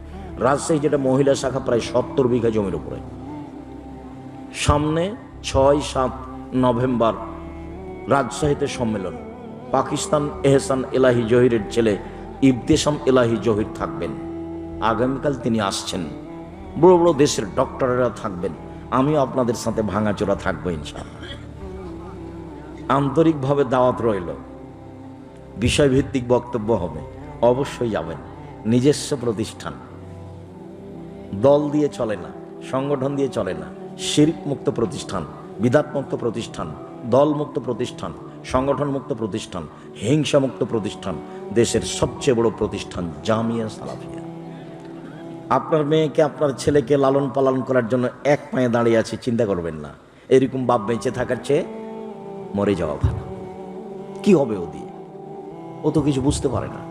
রাজশাহী যেটা মহিলা শাখা প্রায় 70 বিঘা জমির উপরে। সামনে 6-7 নভেম্বর রাজশাহীতে সম্মেলন, পাকিস্তান এহসান এলাহি জহিরের ছেলে ইবতেসাম এলাহি জহির থাকবেন, আগামীকাল তিনি আসছেন। বড় বড় দেশের ডক্টরেরা থাকবেন, আমিও আপনাদের সাথে ভাঙাচোরা থাকবো ইনশাআল্লাহ। আন্তরিকভাবে দাওয়াত রইল, বিষয়ভিত্তিক বক্তব্য হবে, অবশ্যই যাবেন। নিজস্ব প্রতিষ্ঠান, দল দিয়ে চলে না, সংগঠন দিয়ে চলে না, শিরক মুক্ত প্রতিষ্ঠান, বিদাত মুক্ত প্রতিষ্ঠান, দল মুক্ত প্রতিষ্ঠান, সংগঠন মুক্ত প্রতিষ্ঠান, হিংসা মুক্ত প্রতিষ্ঠান, দেশের সবচেয়ে বড় প্রতিষ্ঠান জামিয়া সালাফিয়া। আপনার মেয়েকে আপনার ছেলেকে লালন পালন করার জন্য এক পায়ে দাঁড়িয়ে আছে, চিন্তা করবেন না। এরকম বাপ বেঁচে থাকার চেয়ে মরে যাওয়া ভালো। কি হবে ও দিয়ে? ও তো কিছু বুঝতে পারে না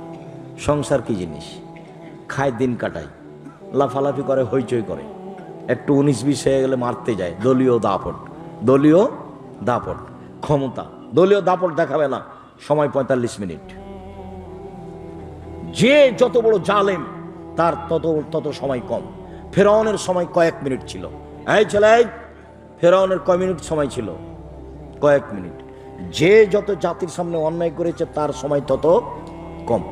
সংসার কি জিনিস, খায় দিন কাটায়, লাফালাফি করে, হইচই করে, একটু 19-20 হয়ে গেলে মারতে যায়। দলীয় দাপট, দলীয় দাপট, ক্ষমতা, দলীয় দাপট দেখাবে না, সময় 45 মিনিট। যে যত বড় জালেম তার তত সময় কম। ফেরাউনের সময় কয়েক মিনিট ছিল। এই ছেলে, ফেরাউনের কয় মিনিট সময় ছিল? কয়েক মিনিট। যে যত জাতির সামনে অন্যায় করেছে তার সময় তত কম।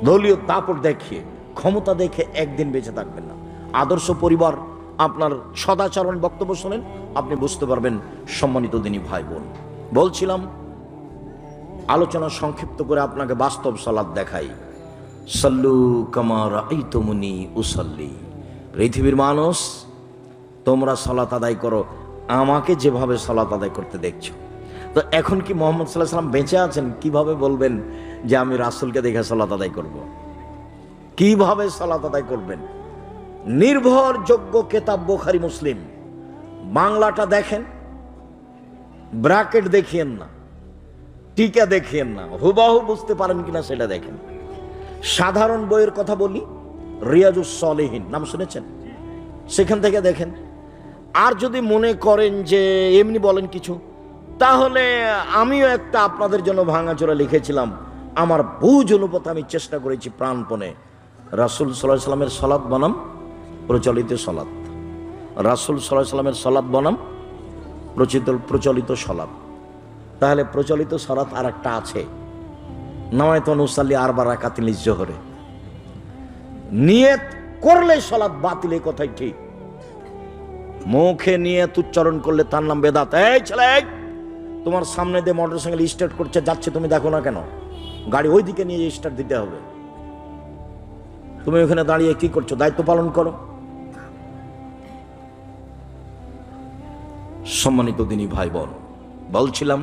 দলীয় দাপট দেখিয়ে, ক্ষমতা দেখে একদিন বেঁচে থাকবেন না। আদর্শ পরিবার, আপনার সদাচরণ বক্তব্য শোনেন, আপনি বুঝতে পারবেন। সম্মানিত দিনী ভাই বোন, বলছিলাম আলোচনা সংক্ষিপ্ত করে আপনাকে বাস্তব সালাত দেখাই। সাল্লু কামা রাআইতুমুনি উসাল্লি। পৃথিবীর মানুষ, তোমরা সালাত আদায় করো আমাকে যেভাবে সালাত আদায় করতে দেখছো। তো এখন কি মুহাম্মদ সাল্লাল্লাহু আলাইহি ওয়াসাল্লাম বেঁচে আছেন? কিভাবে বলবেন যে আমি রাসূলকে দেখে সালাত আদায় করব? কিভাবে সালাত আদায় করবেন? নির্ভরযোগ্য কিতাব বুখারী মুসলিম, বাংলাটা দেখেন, ব্র্যাকেট দেখিয়েন না, টিকা দেখিয়েন না, হুবাহু বুঝতে পারেন কিনা সেটা দেখেন। সাধারণ বইয়ের কথা বলি, রিয়াজুস সলিহিন নাম শুনেছেন? সেখান থেকে দেখেন। আর যদি মনে করেন যে এমনি বলেন কিছু, তাহলে আমিও একটা আপনাদের জন্য ভাঙাচোরা লিখেছিলাম, আমার বুঝ অনুপাতে আমি চেষ্টা করেছি প্রাণপণে। রাসূল সাল্লাল্লাহু আলাইহি ওয়াসাল্লামের সালাত বনাম প্রচলিত সালাত, রাসূল সাল্লাল্লাহু আলাইহি ওয়াসাল্লামের সালাত বনাম প্রচলিত সালাত। তাহলে প্রচলিত সালাত আর একটা আছে, নাওয়াইতু নুসাল্লি আরবা রাকাতিন লিজ-জোহরে। নিয়ত করলে সালাত বাতিল, এই কথাই ঠিক। মুখে নিয়ত উচ্চারণ করলে তার নাম বেদাত। এই ছেলে, তোমার সামনে দিয়ে মোটরসাইকেল স্টার্ট করছে, যাচ্ছে, তুমি দেখো না কেন? গাড়ি ওই দিকে নিয়ে স্টার্ট দিতে হবে। তুমি ওখানে দাঁড়িয়ে কি করছো? দায়িত্ব পালন করো। সম্মানিত দিনী ভাই বোন, বলছিলাম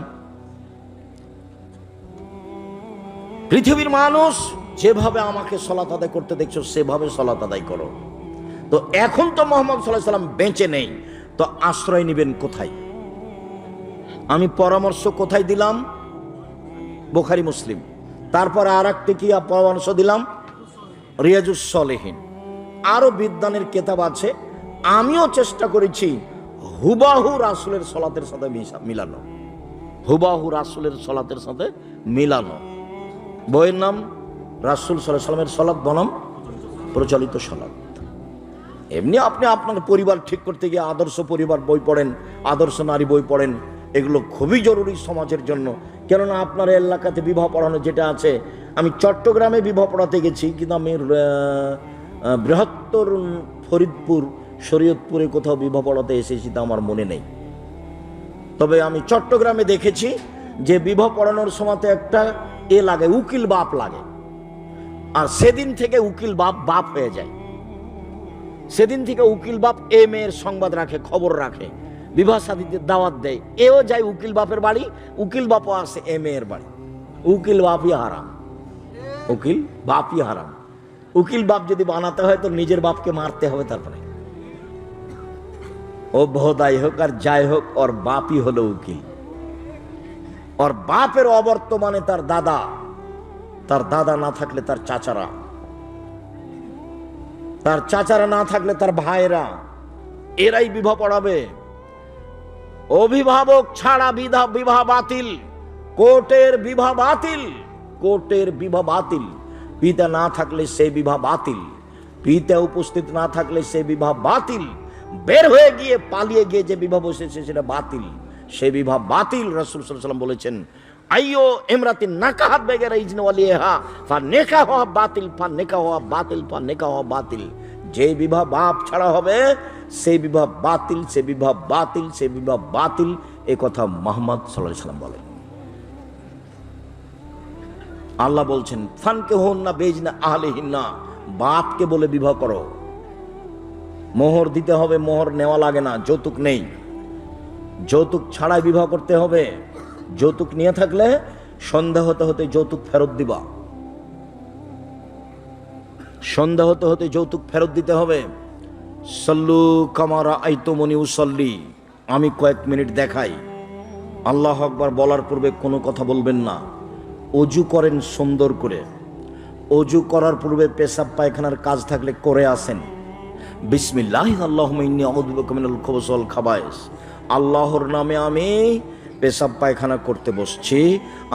পৃথিবীর মানুষ যেভাবে আমাকে সালাত আদায় করতে দেখছো সেভাবে সালাত আদায় করো। তো এখন তো মুহাম্মদ সাল্লাল্লাহু আলাইহি ওয়াসাল্লাম বেঁচে নেই, তো আশ্রয় নেবেন কোথায়? আমি পরামর্শ কোথায় দিলাম? বুখারী মুসলিম। তারপরে আর একটি কি পরামর্শ দিলাম? রিয়াজুস সলিহিন। আরো বিদ্যানের কিতাব আছে, আমিও চেষ্টা করেছি হুবাহু রাসূলের সালাতের সাথে মিলানো, হুবাহু রাসূলের সালাতের সাথে মিলানো। বইয়ের নাম রাসূল সাল্লাল্লাহু আলাইহি ওয়াসাল্লামের সালাত বনাম প্রচলিত সালাত। এমনি আপনি আপনার পরিবার ঠিক করতে গিয়ে আদর্শ পরিবার বই পড়েন, আদর্শ নারী বই পড়েন, এগুলো খুবই জরুরি সমাজের জন্য। কেননা আপনার এলাকাতে বিবাহ পড়ানো যেটা আছে, আমি চট্টগ্রামে বিবাহ পড়াতে গেছি, কিন্তু আমি বৃহত্তর ফরিদপুর শরীয়তপুরে কোথাও বিবাহ পড়াতে এসেছি তা আমার মনে নেই। তবে আমি চট্টগ্রামে দেখেছি যে বিবাহ পড়ানোর সময় একটা লাগে, উকিল বাপ লাগে, আর সেদিন থেকে উকিল বাপ বাপ হয়ে যায়। সেদিন থেকে উকিল বাপ এ মেয়ের সংবাদ রাখে, খবর রাখে, বিবাহ শাদীতে দাওয়াত দেয়, এও যায় উকিল বাপের বাড়ি, উকিল বাপও আসে এ মেয়ের বাড়ি। উকিল বাপই হারাম, উকিল বাপই হারাম। উকিল বাপ যদি বানাতে হয় তো নিজের বাপকে মারতে হবে, তারপরে ও ভোদাই হোক আর যাই হোক, ওর বাপই হলো উকিল। ওর বাপের অবর্তমানে তার দাদা, তার দাদা না থাকলে তার চাচারা, তার চাচারা না থাকলে তার ভাইরা, এরাই বিবাহ পড়াবে। অভিভাবক ছাড়া বিবাহ বাতিল, কোর্টের বিবাহ বাতিল, কোর্টের বিবাহ বাতিল। পিতা না থাকলে সে বিবাহ বাতিল, পিতা উপস্থিত না থাকলে সে বিবাহ বাতিল। বের হয়ে গিয়ে পালিয়ে গিয়ে যে বিবাহ বসেছে সেটা বাতিল, সে বিবাহ বাতিল। রাসূল সাল্লাল্লাহু আলাইহি ওয়াসাল্লাম বলেছেন, আইয়ো ইমরাতিন নাকাহাত বেগারা ইজনি ওয়ালিহা ফানিকাহু বাতিল, ফানিকাহু বাতিল, ফানিকাহু বাতিল। যে বিবাহ বাপ ছাড়া হবে সেই বিবাহ বাতিল, সে বিবাহ বাতিল, সে বিবাহ বাতিল। এই কথা মুহাম্মদ সাল্লাল্লাহু আলাইহি ওয়াসাল্লাম বলেন। আল্লাহ বলছেন ফানকিহুন্না বিইজনি আহলিহিন্না, বাপকে বলে বিবাহ করো। মোহর দিতে হবে, মোহর নেওয়া লাগে না, যৌতুক নেই, যৌতুক ছাড়াই বিবাহ করতে হবে। যৌতুক নিয়ে থাকলে সন্ধ্যা হতে হতে যৌতুক ফেরত দিবা, সন্ধ্যা হতে হতে যৌতুক ফেরত দিতে হবে। সল্লু কামা রাআইতুমুনি উসাল্লি, আমি কয়েক মিনিট দেখাই। আল্লাহু আকবার বলার পূর্বে কোনো কথা বলবেন না। অজু করেন সুন্দর করে, অজু করার পূর্বে পেশাব পায়খানার কাজ থাকলে করে আসেন। বিসমিল্লাহ আল্লাহুম্মা ইন্নী আউযু বিকা মিনাল খুবুসি ওয়াল খাবায়েস, আল্লাহর নামে আমি পেশাব পায়খানা করতে বসছি,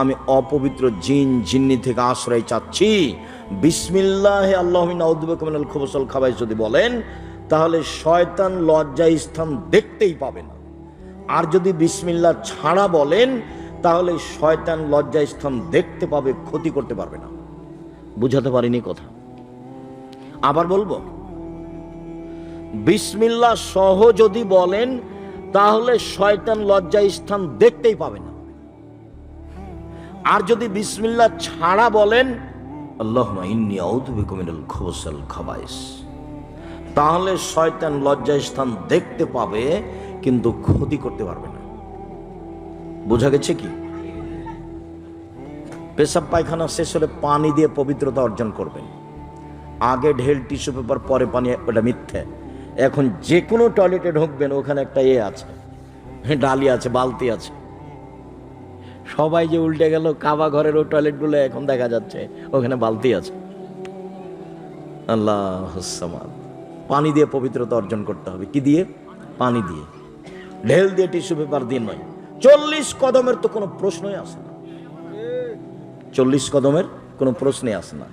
আমি অপবিত্র জিন জিন্নি থেকে আশ্রয় চাচ্ছি। বিসমিল্লাহ আল্লাহুম্মা ইন্নী আউযু বিকা মিনাল খুবুসি ওয়াল খাবায়েস যদি বলেন, তাহলে শয়তান লজ্জায় স্থান দেখতেই পাবে না। আর যদি বিসমিল্লাহ ছাড়া বলেন, তাহলে শয়তান লজ্জায় স্থান দেখতে পাবে, ক্ষতি করতে পারবে না। বুঝাতে পারিনি কথা? আবার বলবো, বিসমিল্লাহ সহ যদি বলেন তাহলে শয়তান লজ্জায় স্থান দেখতেই পাবে না। আর যদি বিসমিল্লাহ ছাড়া বলেন আল্লাহুম্মা ইন্নী আউযু বিকা মিনাল খুবুসি ওয়াল খাবায়েস, তাহলে শয়তান লজ্জায় স্থান দেখতে পাবে কিন্তু ক্ষতি করতে পারবে না। বোঝা গেছে কি? পেশাব পায়খানা শেষ হলে পানি দিয়ে পবিত্রতা অর্জন করবেন। আগে ঢেল টিস্যু পেপার, পরে পানি, ওটা মিথ্যে। এখন যে কোনো টয়লেটে ঢুকবেন, ওখানে একটা আছে, ডালি আছে, বালতি আছে। সবাই যে উল্টে গেল, কাবা ঘরের ও টয়লেটগুলো এখন দেখা যাচ্ছে ওখানে বালতি আছে। আল্লাহুস সামাদ। পানি দিয়ে পবিত্রতা অর্জন করতে হবে। কি দিয়ে? পানি দিয়ে, ঢেল দিয়ে, টিস্যু পেপার দিয়ে নয়। 40 কদমের তো কোনো প্রশ্নই আসে না, 40 কদমের কোনো প্রশ্নই আসে না।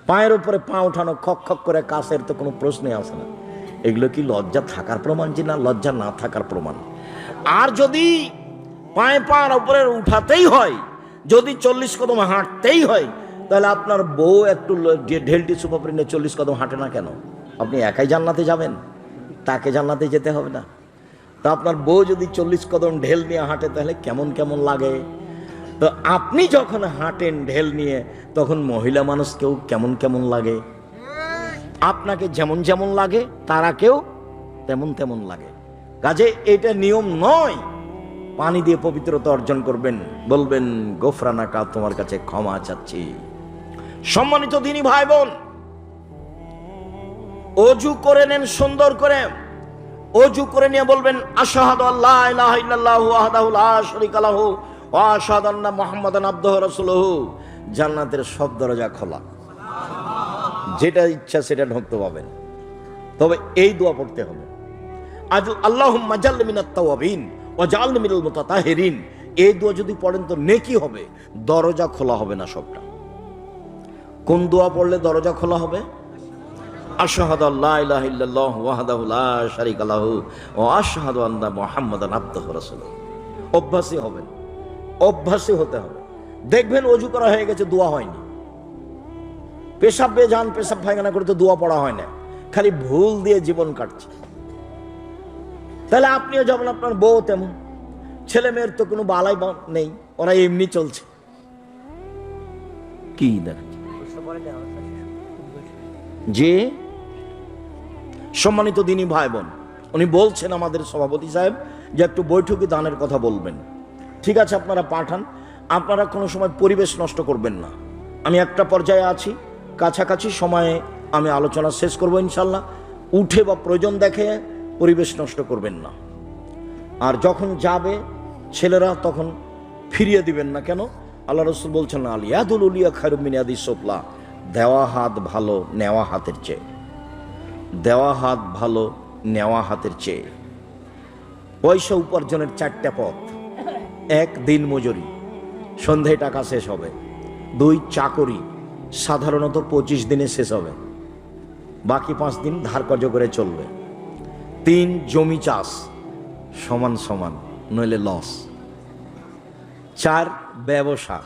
পায়ের উপরে পা উঠানো, খক খক করে কাছের তো কোনো প্রশ্নই আসে না। এগুলো কি লজ্জা থাকার প্রমাণ যে না লজ্জা না থাকার প্রমাণ? আর যদি পায়ে পার উপরে উঠাতেই হয়, যদি 40 কদম হাঁটতেই হয়, তাহলে আপনার বউ একটু ঢেল টিস্যু পেপার নিয়ে 40 কদম হাঁটে না কেন? আপনি একাই জান্নাতে যাবেন, তাকে জান্নাতে যেতে হবে না? তা আপনার বউ যদি 40 কদম ঢেল নিয়ে হাঁটে তাহলে কেমন কেমন লাগে? তো আপনি যখন হাঁটেন ঢেল নিয়ে, তখন মহিলা মানুষকেও কেমন কেমন লাগে? আপনাকে যেমন যেমন লাগে তারাকেও তেমন তেমন লাগে। কাজে এটা নিয়ম নয়। পানি দিয়ে পবিত্রতা অর্জন করবেন, বলবেন গোফরানাকা, তোমার কাছে ক্ষমা চাচ্ছি। সম্মানিত দিনী ভাই বোন, অজু করে নেন সুন্দর করে। অজু করে নিয়ে বলবেন আশহাদু আল্লা ইলাহা ইল্লাল্লাহু ওয়াহদাহু লা শারীকা লাহু ওয়া আশহাদু আন্না মুহাম্মাদান আবদুহু ওয়া রাসূলুহু। জান্নাতের সব দরজা খোলা, যেটা ইচ্ছা সেটা ঢুকতে পাবেন। তবে এই দোয়া পড়তে হবে, আল্লাহুম্মা জাল্লি মিনাত তাওয়াবিন ওয়া জাআলনি মিনাল মুতাতাহিরিন। এই দোয়া যদি পড়েন তো নেকি হবে, দরজা খোলা হবে না সবটা। কোন দোয়া পড়লে দরজা খোলা হবে? আশহাদু আল্লা ইলাহা ইল্লাল্লাহু ওয়াহদাহু লা শারীকা লাহু ওয়া আশহাদু আন্না মুহাম্মাদান আবদুহু ওয়া রাসূলুহু। অভ্যাসী হবেন, অভ্যাসী হতে হবে। দেখবেন অজু করা হয়ে গেছে, দোয়া হয়নি। পেশাব বেজান পেশাব পায়খানা করে তো দোয়া পড়া হয় না, খালি ভুল দিয়ে জীবন কাটছে। তাহলে আপনিও যেমন, আপনার বউ তেমন, ছেলে মেয়ের তো কোনো বালাই নেই, ওরা এমনি চলছে। কি দেখেন যে সম্মানিত দিনী ভাই বোন, উনি বলছেন আমাদের সভাপতি সাহেব যে একটু বৈঠকে দানের কথা বলবেন। ঠিক আছে, আপনারা পাঠান। আপনারা কোনো সময় পরিবেশ নষ্ট করবেন না। আমি একটা পর্যায়ে আছি, কাছাকাছি সময়ে আমি আলোচনা শেষ করব ইনশাল্লাহ। উঠে বা প্রয়োজন দেখে পরিবেশ নষ্ট করবেন না। আর যখন যাবে ছেলেরা তখন ফিরিয়ে দিবেন না। কেন? আল্লাহ রসুল বলছেন আল ইয়াদুল উলিয়া খায়রুম মিন ইয়াদিস সুফলা, দেওয়া হাত ভালো নেওয়া হাতের চেয়ে, দেওয়া হাত ভালো নেওয়া হাতের চেয়ে। পয়সা উপার্জনের চারটা পথ: এক, দিন মজুরি, সন্ধ্যায় টাকা শেষ হবে। দুই, চাকরি, সাধারণত 25 দিনে শেষ হবে, বাকি 5 দিন ধার কর্জ করে চলবে। তিন, জমি চাষ, সমান সমান, নইলে লস। চার, ব্যবসা।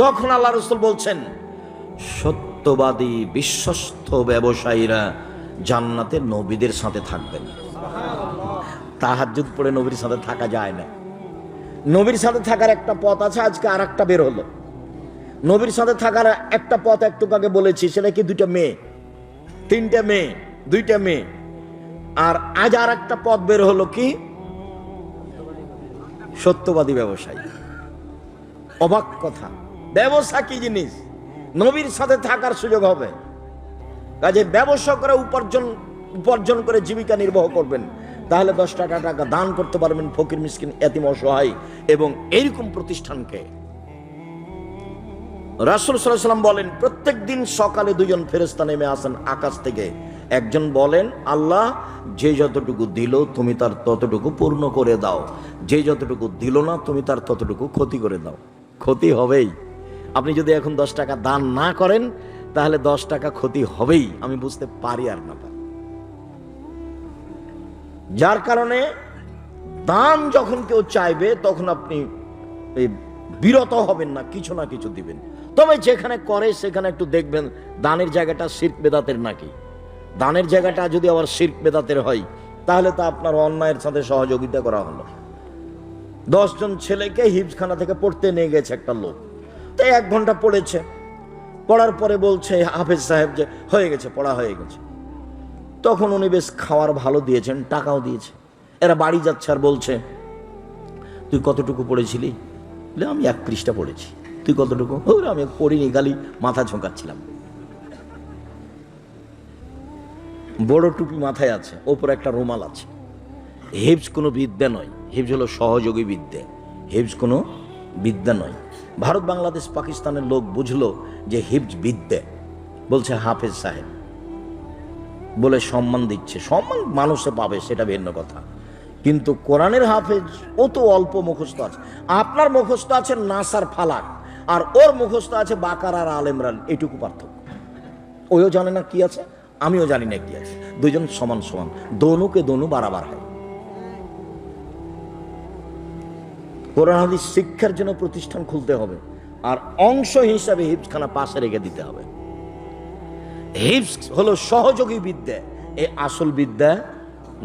তখন আল্লাহ রাসূল বলছেন সত্যবাদী বিশ্বস্ত ব্যবসায়ীরা জান্নাতে নবীদের সাথে থাকবেন। তাহাজ্জুদ পড়ে নবীর সাথে থাকা যায় না। নবীর সাথে থাকার একটা পথ আছে, আজকে আর একটা বের হলো। নবীর সাথে থাকার একটা পথ একটু আগে বলেছি, সেটা কি 2টা মেয়ে, 3টে মেয়ে, 2টা মেয়ে। আর আজ আর একটা পথ বের হলো, কি? সত্যবাদী ব্যবসায়ী। অবাক কথা, ব্যবসা কি জিনিস? নবীর সাথে থাকার সুযোগ হবে। কাজে ব্যবসা করে উপার্জন করে জীবিকা নির্বাহ করবেন, তাহলে 10 টাকা দান করতে পারবেন ফকির মিসকিন এতিম অসহায় এবং এইরকম প্রতিষ্ঠানকে। রাসূল সাল্লাল্লাহু আলাইহি ওয়াসাল্লাম বলেন প্রত্যেক দিন সকালে 2জন ফেরেশতা নেমে আসেন আকাশ থেকে। একজন বলেন আল্লাহ যে যতটুকু দিল তুমি তার ততটুকু পূর্ণ করে দাও, যে যতটুকু দিল না তুমি তার ততটুকু ক্ষতি করে দাও। ক্ষতি হবেই। আপনি যদি এখন 10 টাকা দান না করেন তাহলে 10 টাকা ক্ষতি হবেই, আমি বুঝতে পারি আর না পারি। যার কারণে দান যখন কেউ চাইবে তখন আপনি বিরত হবেন না, কিছু না কিছু দিবেন। তবে যেখানে করে সেখানে একটু দেখবেন দানের জায়গাটা শিরক বেদাতের নাকি। দানের জায়গাটা যদি আবার শিরক বেদাতের হয় তাহলে তা আপনার অন্যায়ের সাথে সহযোগিতা করা হলো। 10 জন ছেলেকে হিফজখানা থেকে পড়তে নিয়ে গেছে একটা লোক, তাই 1 ঘন্টা পড়েছে। পড়ার পরে বলছে হাফেজ সাহেব যে হয়ে গেছে, পড়া হয়ে গেছে। তখন উনি বেশ খাওয়ার ভালো দিয়েছেন, টাকাও দিয়েছে। এরা বাড়ি যাচ্ছে আর বলছে তুই কতটুকু পড়েছিলি? আমি 1 পৃষ্ঠা পড়েছি। তুই কতটুকু? আমি পড়িনি, গালি মাথা ঝোঁকাচ্ছিলাম। বড় টুপি মাথায় আছে, ওপর একটা রুমাল আছে। হিফজ কোনো বিদ্যা নয়, হিফজ হলো সহযোগী বিদ্যা, হিফজ কোনো বিদ্যা নয়। ভারত বাংলাদেশ পাকিস্তানের লোক বুঝলো যে হিফজ বিদ্যা, বলছে হাফেজ সাহেব বলে সম্মান দিচ্ছে। সম্মান মানুষে পাবে সেটা ভিন্ন কথা, কিন্তু কোরআনের হাফেজ ও তো অল্প মুখস্থ আছে। আপনার মুখস্থ আছে নাসার ফালাক, আর ওর মুখস্থ আছে বাকারা আর আল ইমরান, এইটুকু পার্থক্য। ওইও জানে না কি আছে, আমিও জানি না কি আছে। 2জন সমান সমান, দোনোকে দোনো বারাবার হয়। কোরআন হাদিস শিক্ষার জন্য প্রতিষ্ঠান খুলতে হবে, আর অংশ হিসাবে হিফজখানা পাশে রেখে দিতে হবে। হিফজ হলো সহযোগী বিদ্যা, এ আসল বিদ্যা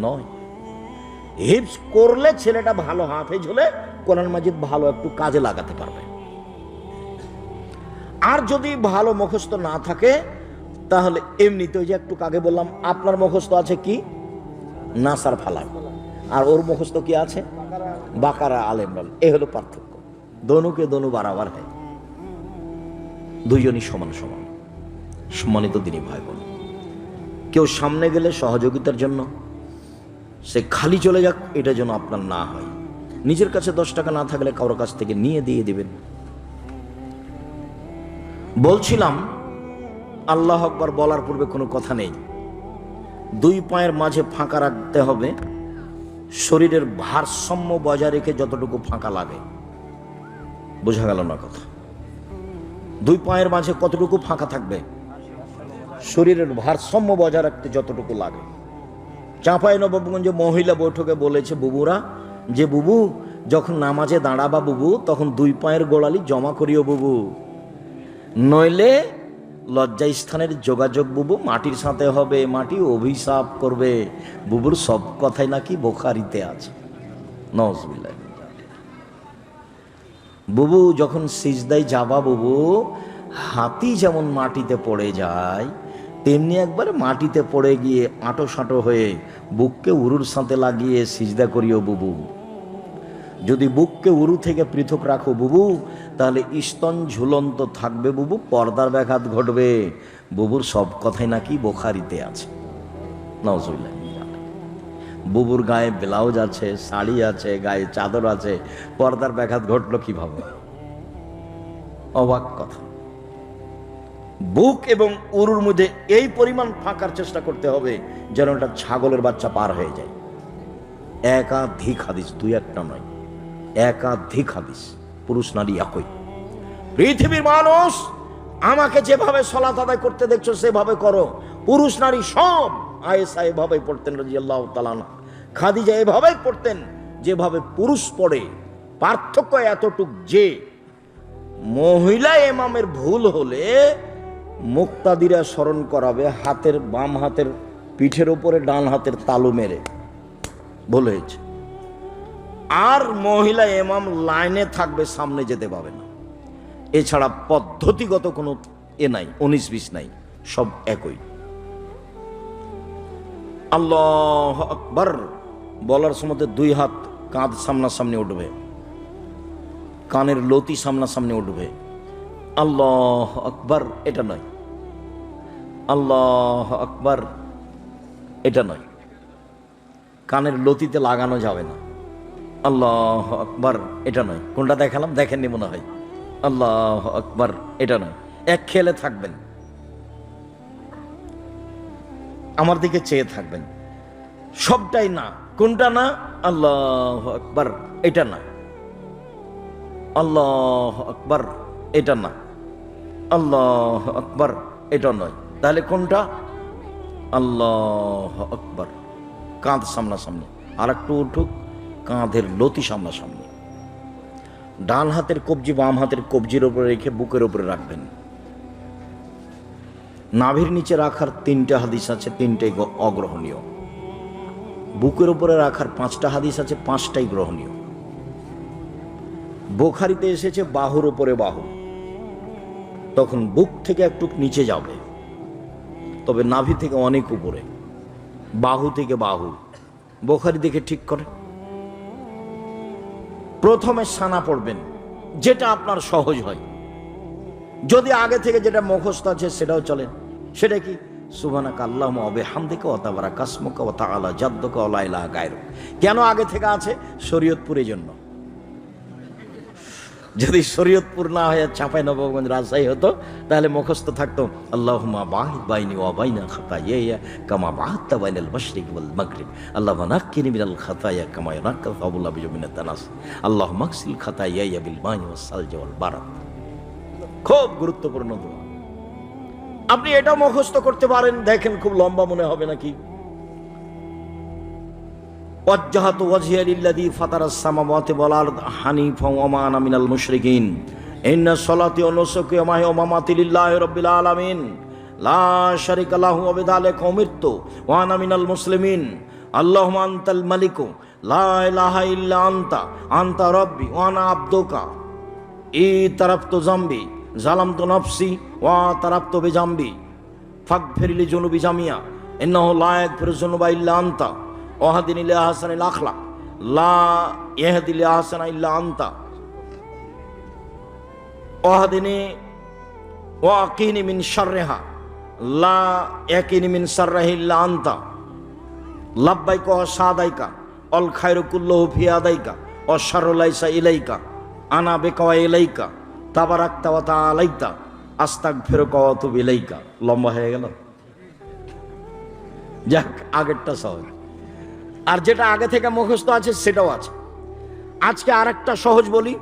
নয়। হিফজ করলে ছেলেটা ভালো হাফেজ হলে কোরআন মাজিদ ভালো একটু কাজে লাগাতে পারবে। আর যদি ভালো মুখস্থ না থাকে তাহলে এমনিতে ওই যে একটু আগে বললাম আপনার মুখস্থ আছে কি নাসার ফালাক, আর ওর মুখস্থ কি আছে বাকারা আল ইমরান। এই হলো পার্থক্য। দোনোকে দোনো বারাবার হয়, 2জনই সমান সমান। সম্মানিত দিনী ভাই বোন, কেউ সামনে গেলে সহযোগিতার জন্য সে খালি চলে যাক, এটা যেন আপনার না হয়। নিজের কাছে 10 টাকা না থাকলে কারোর কাছ থেকে নিয়ে দিয়ে দিবেন। বলছিলাম আল্লাহ আকবার বলার পূর্বে কোনো কথা নেই, 2 পায়ের মাঝে ফাঁকা রাখতে হবে, শরীরের ভারসাম্য বজায় রেখে যতটুকু ফাঁকা লাগে। বোঝা গেল না কথা? 2 পায়ের মাঝে কতটুকু ফাঁকা থাকবে? শরীরের ভারসাম্য বজায় রাখতে যতটুকু লাগে। চাঁপাইনবাবগঞ্জে মহিলা বৈঠকে বলেছে বুবুরা যে বুবু যখন নামাজে দাঁড়াবা বুবু তখন 2 পায়ের গোড়ালি জমা করিও বুবু, নইলে লজ্জাস্থানের যোগাযোগ বুবু মাটির সাথে হবে, মাটি অভিশাপ করবে। বুবুর সব কথাই নাকি বুখারীতে আছে। নাউজুবিল্লাহ। বুবু যখন সিজদায় যাবা বুবু, হাতি যেমন মাটিতে পড়ে যায় তেমনি একবার মাটিতে পড়ে গিয়ে আঁটো সাঁটো হয়ে বুককে উরুর সাথে লাগিয়ে সিজদা করিও বুবু। যদি বুককে উরু থেকে পৃথক রাখো বুবু তাহলে স্তন ঝুলন্ত থাকবে বুবু, পর্দার ব্যাঘাত ঘটবে। বুবুর সব কথাই নাকি বুখারীতে আছে। নাউজুবিল্লাহ। বুবুর গায়ে ব্লাউজ আছে, শাড়ি আছে, গায়ে চাদর আছে, পর্দার ব্যাঘাত ঘটলো কিভাবে? অবাক কথা। বুক এবং উরুর মধ্যে এই পরিমাণ ফাঁকার চেষ্টা করতে হবে যেন একটা ছাগলের বাচ্চা পার হয়ে যায়। একাধিক হাদিস, 2-1টা নয়, একাধিক হাদিস। পুরুষ নারী একই। পৃথিবীর মানুষ আমাকে যেভাবে সালাত আদায় করতে দেখছো সেভাবে করো। পুরুষ নারী সব। আয়েশা এভাবেই পড়তেন রাদিয়াল্লাহু তাআলা আনহা, খাদিজা এভাবেই পড়তেন যেভাবে পুরুষ পড়ে। পার্থক্য এতটুক যে মহিলা ইমামের ভুল হলে মুক্তাদিরা স্মরণ করাবে হাতের বাম হাতের পিঠের উপরে ডান হাতের তালু মেরে, ভুল হয়েছে। আর মহিলা ইমাম লাইনে থাকবে, সামনে যেতে পাবে না। এছাড়া পদ্ধতিগত কোনো নাই, 19-20 নাই, সব একই। আল্লাহু আকবার বলার সময় 2 হাত কাঁধ সামনাসামনি উঠবে, কানের লতি সামনাসামনি উঠবে। আল্লাহু আকবার এটা নয়, আল্লাহু আকবার এটা নয়, কানের লতিতে লাগানো যাবে না। আল্লাহু আকবার এটা নয়। কোনটা দেখালাম? দেখেননি মনে হয়। আল্লাহু আকবার এটা নয়। এক খেলে থাকবেন, আমার দিকে চেয়ে থাকবেন, সবটাই না। কোনটা না? আল্লাহু আকবার এটা না, আল্লাহু আকবার এটা না, আল্লাহু আকবার এটা নয়। তাহলে কোনটা? আল্লাহু আকবার। কাঁধ সামনাসামনি, আর একটু উঠুক, কাঁধের লতি সামনাসামনি। ডান হাতের কবজি বাম হাতের কবজির উপরে রেখে বুকের উপরে রাখবেন। নাভির নিচে রাখার 3টা হাদিস আছে, 3টাই অগ্রহণীয়। বুকের উপরে রাখার 5টা হাদিস আছে, 5টাই গ্রহণীয়। বুখারীতে এসেছে বাহুর উপরে বাহু, তখন বুক থেকে একটু নিচে যাবে, তবে নাভি থেকে অনেক উপরে। বাহু থেকে বাহু, বুখারী দেখে ঠিক করে। প্রথমে সানা পড়বেন, যেটা আপনার সহজ হয়। যদি আগে থেকে যেটা মুখস্থ আছে সেটাও চলেন। সেটা কি? সুবহানাকা আল্লাহুম্মা ওয়া বিহামদিকা ওয়া তাবারাকা ইসমুকা ওয়া তাআলা জাদ্দুকা ওয়া লা ইলাহা গায়রুক। কেন আগে থেকে আছে? শরীয়তপুরের জন্য। যদি শরীয়তপুর না হয়ে চাঁপাইনবাবগঞ্জ রাজশাহী হতো তাহলে মুখস্থ থাকতো আল্লাহুম্মা বাহিদ বাইনি ওয়া বাইনা খাতায়ায়া কামা বাহাদতা বাইনাল মাশরিক ওয়াল মাগরিব আল্লাহুম্মা নাক্কিনি মিনাল খাতায়া কামা ইয়ানাক্কা সাবুল আবিজু মিনাত তানাস আল্লাহুম্মা আগসিল খাতায়ায়া বিল মাই ওয়াস সালজি ওয়াল বারাদ। খুব গুরুত্বপূর্ণ দোয়া। আপনি এটা মুখস্থ করতে পারেন। দেখেন খুব লম্বা মনে হবে নাকি? ওয়াজ্জাহাতু ওয়াজহিয়া লিল্লাযী ফাতারাস সামাওয়াতি ওয়াল আরদ হানিফা ওয়া মা আনা মিনাল মুশরিকিন ইন্না সলাতি ওয়া নুসুকি ওয়া মাহইয়া ওয়া মামাতি লিল্লাহি রাব্বিল আলামিন লা শারীকা লাহু ওয়া বিযালিকা উমিরতু ওয়া আনা মিনাল মুসলিমিন আল্লাহুম্মা আনতাল মালিকু লা ইলাহা ইল্লা আনতা আনতা রাব্বি ওয়া আনা আবদুকা ইতারাফতু যামবি যালামতু নাফসি ওয়া তারাফতু বিজামবি ফাগফিরলি যুনুবি জামিয়া ইন্নাহু লা ইয়াগফিরু যুনুবা ইল্লা আনতা ওয়াহদিনি ইলা আহসানিল আখলাক লা ইয়াহদি ইলা আহসানা ইল্লা আনতা ওয়াহদিনি ওয়া আকিনি মিন শাররিহা লা ইয়াকিনি মিন শাররিহি ইল্লা আনতা লাব্বাইকা ওয়া সাদাইকা আল খায়রু কুল্লুহু ফি ইয়াদাইকা ওয়া শাররু লাইসা ইলাইকা আনা বিকা ওয়া ইলাইকা তাবারাকতা ওয়া তাআলাইতা আস্তাগফিরুকা ওয়া আতুবু ইলাইকা। লম্বা হয়ে গেল। যাক, আগেরটা সহজ, আর যেটা আগে থেকে মুখস্থ আছে সেটাও আছে। আজকে আরেকটা সহজ বলি।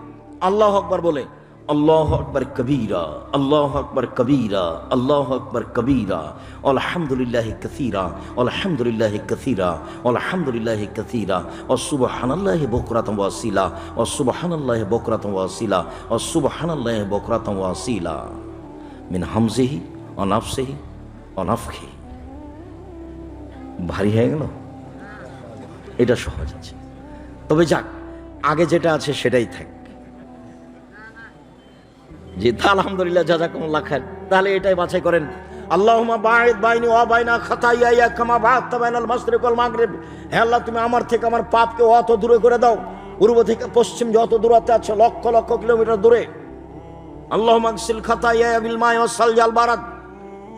আল্লাহু আকবার বলে আল্লাহু আকবার কবীরা, আল্লাহু আকবার কবীরা, আল্লাহু আকবার কবীরা, আলহামদুলিল্লাহি কাসীরা, আলহামদুলিল্লাহি কাসীরা, আলহামদুলিল্লাহি কাসীরা, ওয়া সুবহানাল্লাহি বুকরাতান ওয়া আসীলা, ওয়া সুবহানাল্লাহি বুকরাতান ওয়া আসীলা, ওয়া সুবহানাল্লাহি বুকরাতান ওয়া আসীলা মিন হামজিহি ওয়া নাফসিহি ওয়া নাফখিহি। ভারী হয়ে গেল? এটা সহজ আছে। তবে যাক, আগে যেটা আছে সেটাই থাক। জি, আলহামদুলিল্লাহ, জাযাকুমুল্লাহ খায়র। তাহলে এটাই বাছাই করেন। আল্লাহুম্মা বাঈদ বাইনি ওয়া বাইনা খাতায়ায়া কামা বা'আদতা বাইনাল মাশরিক ওয়াল মাগরিব। হে আল্লাহ, তুমি আমার থেকে আমার পাপকে অত দূরে করে দাও, পূর্ব থেকে পশ্চিম যত দূরত্বে আছে, লক্ষ লক্ষ কিলোমিটার দূরে। আল্লাহুম্মা আগসিল খাতায়ায়া বিল মা'i ওয়াস সালজি ওয়াল বারাদ।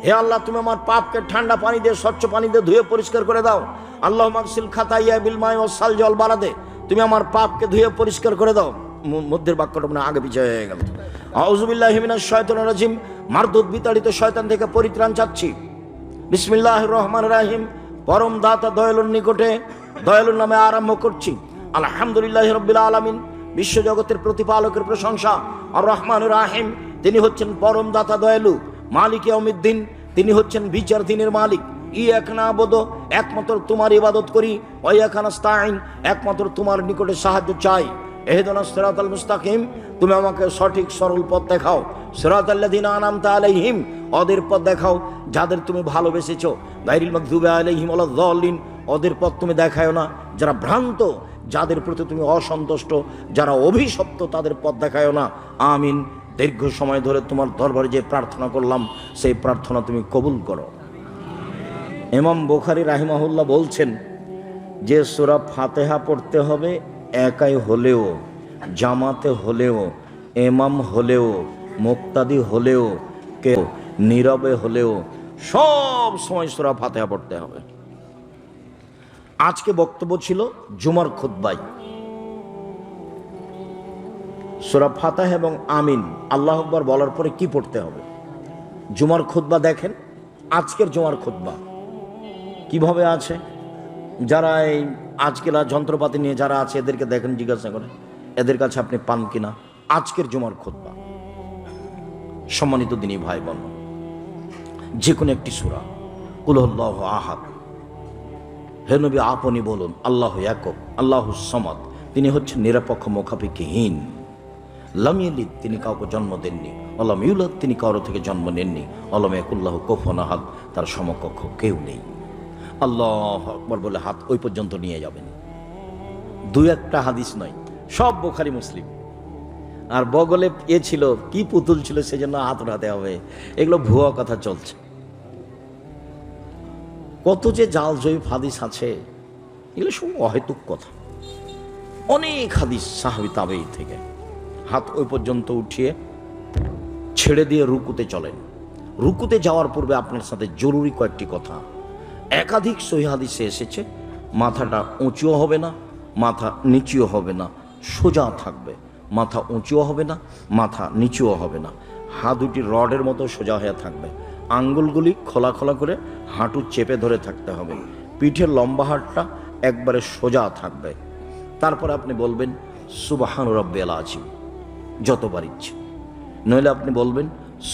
হে আল্লাহ, তুমি আমার পাপকে ঠান্ডা পানি দিয়ে, স্বচ্ছ পানি দিয়ে ধুয়ে পরিষ্কার করে দাও। আল্লাহুম্মা আগসিল খাতায়ায়া বিল মা'i ওয়াস সালজি ওয়াল বারাদে। তুমি আমার পাপকে ধুয়ে পরিষ্কার করে দাও। মধ্যের বাক্যটা মানে আগে পিছিয়ে হয়ে গেল। আউযু বিল্লাহি মিনাশ শাইতানির রাজিম। মারদুদ বিতাড়িত শয়তান থেকে পরিত্রাণ চাচ্ছি। বিসমিল্লাহির রহমানির রহিম। পরম দাতা দয়ালুর নিকটে দয়ালুর নামে আরম্ভ করছি। আলহামদুলিল্লাহি রাব্বিল আলামিন। বিশ্বজগতের প্রতিপালকের প্রশংসা। আর রহমানুর রাহিম, তিনি হচ্ছেন পরম দাতা দয়ালু। মালিক ইয়াউমিদ্দিন, তিনি হচ্ছেন বিচার দিনের মালিক। ইয়াকা না'বুদু, একমাত্র তোমার ইবাদত করি। ওয়া ইয়াকা নাস্তাঈন, একমাত্র তোমার নিকটে সাহায্য চাই। ইহদিনাস সিরাতাল মুস্তাকিম, তুমি আমাকে সঠিক সরল পথ দেখাও। সিরাতাল্লাযিনা আনআমতা আলাইহিম, ওদের পথ দেখাও যাদের তুমি ভালোবেসেছো। গায়রিল মাগদুবি আলাইহিম ওয়ালাদ-দাল্লিন, ওদের পথ তুমি দেখায়ো না যারা ভ্রান্ত, যাদের প্রতি তুমি অসন্তুষ্ট, যারা অভিশপ্ত, তাদের পথ দেখায়ো না। আমিন। দীর্ঘ সময় ধরে তোমার দরবারে যে প্রার্থনা করলাম, সেই প্রার্থনা তুমি কবুল করো। ইমাম বুখারী রাহিমাহুল্লাহ বলছেন যে সূরা ফাতিহা পড়তে হবে একাই হলেও, জামাতে হলেও, ইমাম হলেও, মুক্তাদি হলেও, কেউ নীরবে হলেও, সব সময় সূরা ফাতিহা পড়তে হবে। আজকে বক্তব্য ছিল জুমার খুতবায় সূরা ফাতিহা এবং আমিন আল্লাহু আকবার বলার পরে কি পড়তে হবে। জুমার খুতবা দেখেন, আজকের জুমার খুতবা কিভাবে আছে। যারা এই আজকের যন্ত্রপাতি নিয়ে যারা আছে এদেরকে দেখেন, জিজ্ঞাসা করেন এদের কাছে আপনি পান কিনা আজকের জুমার খুতবা। সম্মানিত দিনী ভাই বোন, যে কোনো একটি সূরা, কুল হুয়াল্লাহু আহাদ, হে নবী আপনি বলুন আল্লাহু একক, আল্লাহুস সামাদ, তিনি হচ্ছেন নিরপেক্ষ মুখাপেক্ষীহীন। লাম ইয়ালিদ, তিনি কাউকে জন্ম দেননি। ওয়ালাম ইউলাদ, তিনি কারো থেকে জন্ম নেননি। ওয়ালাম ইয়াকুল লাহু কুফুয়ান আহাদ, তার সমকক্ষ কেউ নেই। আল্লাহু আকবার বলে হাত ওই পর্যন্ত নিয়ে যাবেন। দুই একটা হাদিস নয়, সব বুখারী মুসলিম। আর বগলে এ ছিল কি পুতুল ছিল, সেজন্য হাত উঠাতে হবে, এগুলো ভুয়া কথা চলছে। কত যে জাল জয়ীফ হাদিস আছে, এগুলো সব অহেতুক কথা। অনেক হাদিস সাহাবী তাবেঈ থেকে। হাত ওই পর্যন্ত উঠিয়ে ছেড়ে দিয়ে রুকুতে চলেন। রুকুতে যাওয়ার পূর্বে আপনার সাথে জরুরি কয়েকটি কথা। একাধিক সহিহ হাদিসে এসেছে, মাথাটা উঁচুও হবে না, মাথা নিচুও হবে না, সোজা থাকবে। মাথা উঁচুও হবে না, মাথা নিচুও হবে না। হাত দুটি রডের মতো সোজা হয়ে থাকবে। আঙ্গুলগুলি খোলা খোলা করে হাঁটু চেপে ধরে থাকতে হবে। পিঠের লম্বা হাড়টা একবারে সোজা থাকবে। তারপর আপনি বলবেন সুবহান রাব্বিয়াল আযীম যতবার ইচ্ছে। নইলে আপনি বলবেন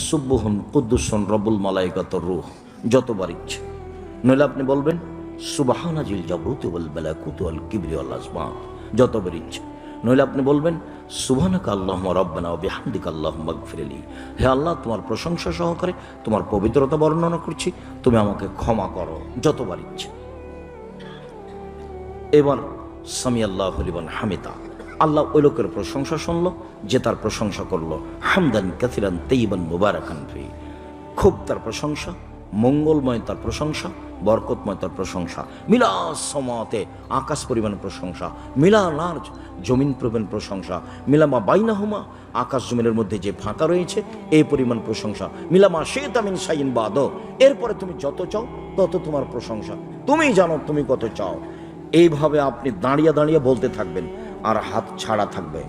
সুবহুন কুদ্দুসুন রব্বুল মালাইকাতুর রূহ যতবার ইচ্ছে। নইলে আপনি বলবেন সুবহানাজিল জাবরুতি ওয়াল মালাকুতি ওয়াল কিবরি ওয়াল আজমাত যতবার ইচ্ছে। নইলে আপনি বলবেন সুবহানাকা আল্লাহুম্মা রাব্বানা ওয়া বিহামদিকা আল্লাহুম্মা ইগফিরলি, হে আল্লাহ, তোমার প্রশংসা সহকারে তোমার পবিত্রতা বর্ণনা করছি, তুমি আমাকে ক্ষমা করো যতবার ইচ্ছে। এবার সামি আল্লাহু লিমান হামিদা, আল্লাহ ওই লোকের প্রশংসা শুনল যে তার প্রশংসা করলো। হামদান কাসিরান তাইয়িবান মুবারাকান ফি, খুব তার প্রশংসা, মঙ্গলময় তার প্রশংসা, বরকতময় তার প্রশংসা। মিলা সমাতে, আকাশ পরিমাণ প্রশংসা। মিলা লার্জ, জমিন পরিমাণ প্রশংসা। মিলামা বাইনাহুমা, আকাশ জমিনের মধ্যে যে ফাঁকা রয়েছে এই পরিমাণ প্রশংসা। মিলামা শিতা মিন শাইইন বাদ, এরপরে তুমি যত চাও তত তোমার প্রশংসা। তুমি জানো তুমি কত চাও। এইভাবে আপনি দাঁড়িয়ে দাঁড়িয়ে বলতে থাকবেন আর হাত ছাড়া থাকবে।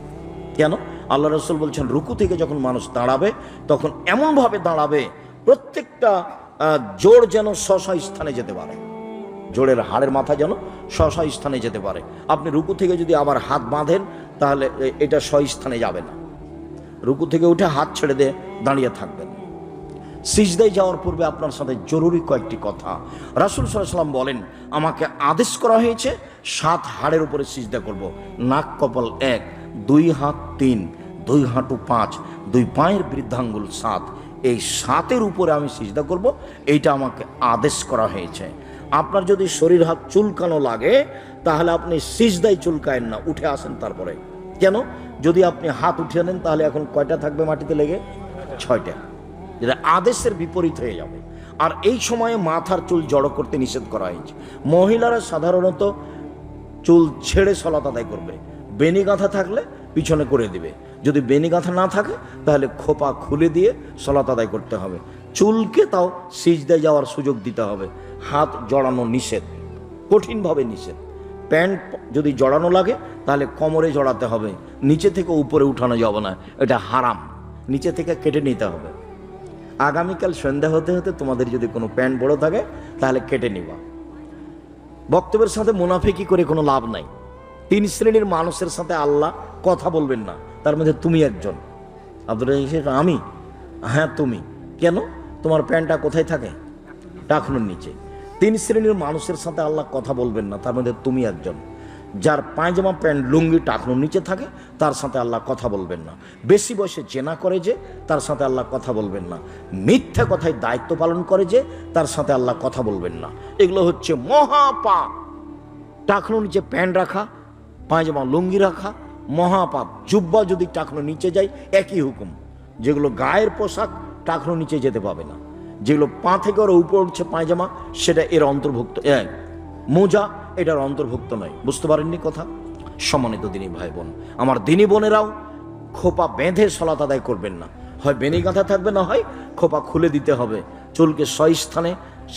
কেন? আল্লাহ রাসূল বলছেন রুকু থেকে যখন মানুষ দাঁড়াবে তখন এমনভাবে দাঁড়াবে প্রত্যেকটা জোড় যেন স্ব স্থানে যেতে পারে। জোড়ের হাড়ের মাথা যেন স্ব স্থানে যেতে পারে। আপনি রুকু থেকে যদি আবার হাত বাঁধেন তাহলে এটা স্ব স্থানে যাবে না। রুকু থেকে উঠে হাত ছেড়ে দিয়ে দাঁড়িয়ে থাকবেন। সিজদায় যাওয়ার পূর্বে আপনার সাথে জরুরি কয়েকটি কথা। রাসূল সাল্লাল্লাহু আলাইহি ওয়াসাল্লাম বলেন, আমাকে আদেশ করা হয়েছে 7 হাড়ের উপরে সিজদা করব। নাক কপাল 1, 2 হাত 3, 2 হাঁটু 5, 2 পায়ের বৃদ্ধাঙ্গুল 7, এই 7-এর উপরে আমি সিজদা করব। এইটা আমাকে আদেশ করা হয়েছে। আপনার যদি শরীর হাত চুলকানো লাগে তাহলে আপনি সিজদায় চুলকায়েন না, উঠে আসেন তারপরে। কেন? যদি আপনি হাত উঠিয়ে নেন তাহলে এখন কয়টা থাকবে মাটিতে লেগে? 6টা। যেটা আদেশের বিপরীত হয়ে যাবে। আর এই সময়ে মাথার চুল জড়ো করতে নিষেধ করা হয়েছে। মহিলারা সাধারণত চুল ছেড়ে সালাত আদায় করবে। বেনি গাঁথা থাকলে পিছনে করে দিবে, যদি বেনি গাঁথা না থাকে তাহলে খোপা খুলে দিয়ে সালাত আদায় করতে হবে। চুলকে তাও সিজদায় যাওয়ার সুযোগ দিতে হবে। হাত জড়ানো নিষেধ, কঠিনভাবে নিষেধ। প্যান্ট যদি জড়ানো লাগে তাহলে কোমরে জড়াতে হবে, নিচে থেকে উপরে উঠানো যাবে না, এটা হারাম। নিচে থেকে কেটে নিতে হবে। আগামীকাল সন্ধ্যা হতে হতে তোমাদের যদি কোনো প্যান্ট বড় থাকে তাহলে কেটে নিবা। বক্তব্যের সাথে মুনাফিকি করে কোনো লাভ নাই। 3 শ্রেণীর মানুষের সাথে আল্লাহ কথা বলবেন না, তার মধ্যে তুমি একজন। আব্দুর রাজ্জাক, আমি? হ্যাঁ তুমি। কেন? তোমার প্যান্টটা কোথায় থাকে? টাকনুর নিচে। 3 শ্রেণীর মানুষের সাথে আল্লাহ কথা বলবেন না, তার মধ্যে তুমি একজন। যার পায়জামা প্যান্ট লুঙ্গি টাকনুর নিচে থাকে তার সাথে আল্লাহ কথা বলবেন না। বেশি বয়সে জেনা করে যে তার সাথে আল্লাহ কথা বলবেন না। মিথ্যা কথায় দায়িত্ব পালন করে যে তার সাথে আল্লাহ কথা বলবেন না। এগুলো হচ্ছে মহাপাপ। টাকনুর নিচে প্যান্ট রাখা, পায়জামা লুঙ্গি রাখা মহাপাপ। জুব্বা যদি টাকনুর নিচে যায় একই হুকুম। যেগুলো গায়ের পোশাক টাকনুর নিচে যেতে পাবে না। যেগুলো পা থেকে ওর উপর উঠছে পায়জামা সেটা এর অন্তর্ভুক্ত। মোজা এটার অন্তর্ভুক্ত নয়। বুঝতে পারেননি কথা? সম্মানিত দিনী ভাই বোন, আমার দিনী বোনেরাও খোপা বেঁধে সালাত আদায় করবেন না। হয় বেনি গাঁথা থাকবে, না হয় খোপা খুলে দিতে হবে। চুলকে স্থানে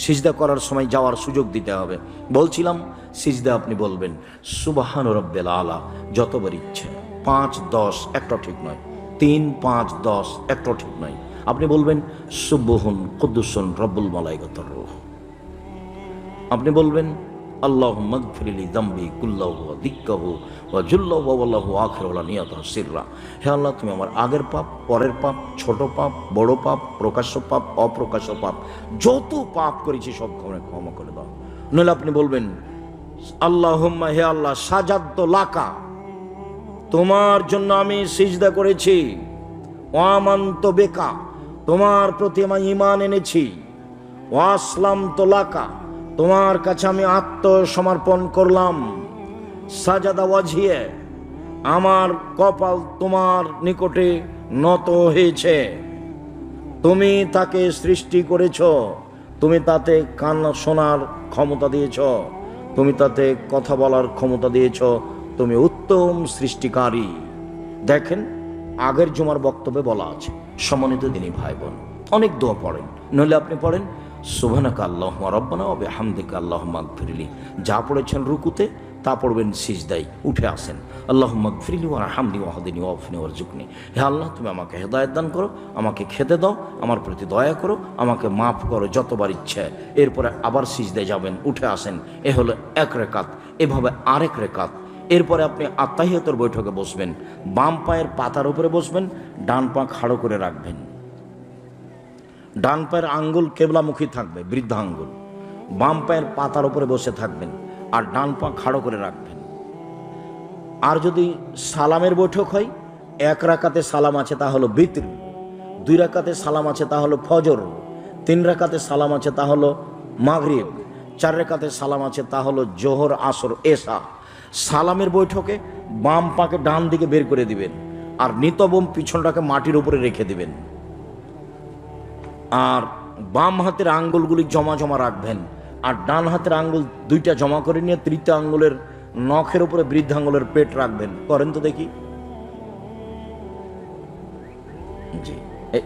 সিজদা করার সময় যাওয়ার সুযোগ দিতে হবে। বলছিলাম সিজদা আপনি বলবেন সুবহান রব্বিল আলা যতবার ইচ্ছে। 5, 10 একটা ঠিক নয়। 3, 5, 10 একটা ঠিক নয়। আপনি বলবেন সুবহুন কুদ্দুসুন রব্বুল মালাইকাতুর রূহ। আপনি বলবেন আল্লাহুম্মা গফিরলি যামবি কুল্লাহু ওয়া দিক্কাহু ওয়া জুল্লাহু ওয়া ওয়াল্লাহু আখিরু ওয়া নিয়াতাহু সিররা। হে আল্লাহ, তুমি আমার আগের পাপ, পরের পাপ, ছোট পাপ, বড় পাপ, প্রকাশ্য পাপ, অপ্রকাশ্য পাপ, যত পাপ করেছি সব ক্ষমা করে দাও। নইলে আপনি বলবেন আল্লাহুম্মা, হে আল্লাহ, সাজাদতু লাকা, তোমার জন্য আমি সিজদা করেছি। ওয়া আমানতু বিকা, তোমার প্রতি আমি ঈমান এনেছি। ওয়া আসলামতু লাকা, তোমার কাছে আমি আত্মসমর্পণ করলাম। সাজাদা ওয়াজহিয়ে, আমার কপাল তোমার নিকটে নত হয়েছে। তুমি তাকে সৃষ্টি করেছ, তুমি তাতে কান শোনার ক্ষমতা দিয়েছ, তুমি তাতে কথা বলার ক্ষমতা দিয়েছ, তুমি উত্তম সৃষ্টিকারী। দেখেন আগের জুমার বক্তব্যে বলা আছে। সম্মানিত দিনী ভাই বোন, অনেক দোয়া পড়েন। নইলে আপনি পড়েন সুবহানাকা আল্লাহুম্মা রাব্বানা ওয়া বিহামদিকা আল্লাহুম্মা গফিরলি। যা পড়েছেন রুকুতে তা পড়বেন সিজদায়, উঠে আসেন আল্লাহুম্মা গফিরলি ওয়ারহামনি ওয়াহদিনি ওয়াফনি ওয়ারজুকনি। হে আল্লাহ, তুমি আমাকে হেদায়েত দান করো, আমাকে খেতে দাও, আমার প্রতি দয়া করো, আমাকে মাফ করো যতবার ইচ্ছে। এরপরে আবার সিজদায় যাবেন, উঠে আসেন। এ হলো 1 রাকাত। এভাবে আরেক রাকাত। এরপরে আপনি আত্তাহিয়াতুর বৈঠকে বসবেন। বাম পায়ের পাতার উপরে বসবেন, ডান পা খাড়ো করে রাখবেন। ডান পায়ের আঙ্গুল কেবলামুখী থাকবে, বৃদ্ধা আঙ্গুল। বাম পায়ের পাতার উপরে বসে থাকবেন আর ডান পা খাড়ো করে রাখবেন। আর যদি সালামের বৈঠক হয়, 1 রাকাতে সালাম আছে তা হলো বিতর, 2 রাকাতে সালাম আছে তা হলো ফজর, 3 রাকাতে সালাম আছে তা হলো মাগরিব, 4 রাকাতে সালাম আছে তা হলো জোহর, আসর, এশা। সালামের বৈঠকে বাম পাকে ডান দিকে বের করে দিবেন আর নিতবম পিছনটাকে মাটির উপরে রেখে দিবেন। আর বাম হাতের আঙ্গুলগুলি জমা জমা রাখবেন আর ডান হাতের আঙ্গুল 2টা জমা করে নিয়ে 3টা আঙ্গুলের নখের উপরে বৃদ্ধাঙ্গুলের পেট রাখবেন। করেন তো দেখি। জি,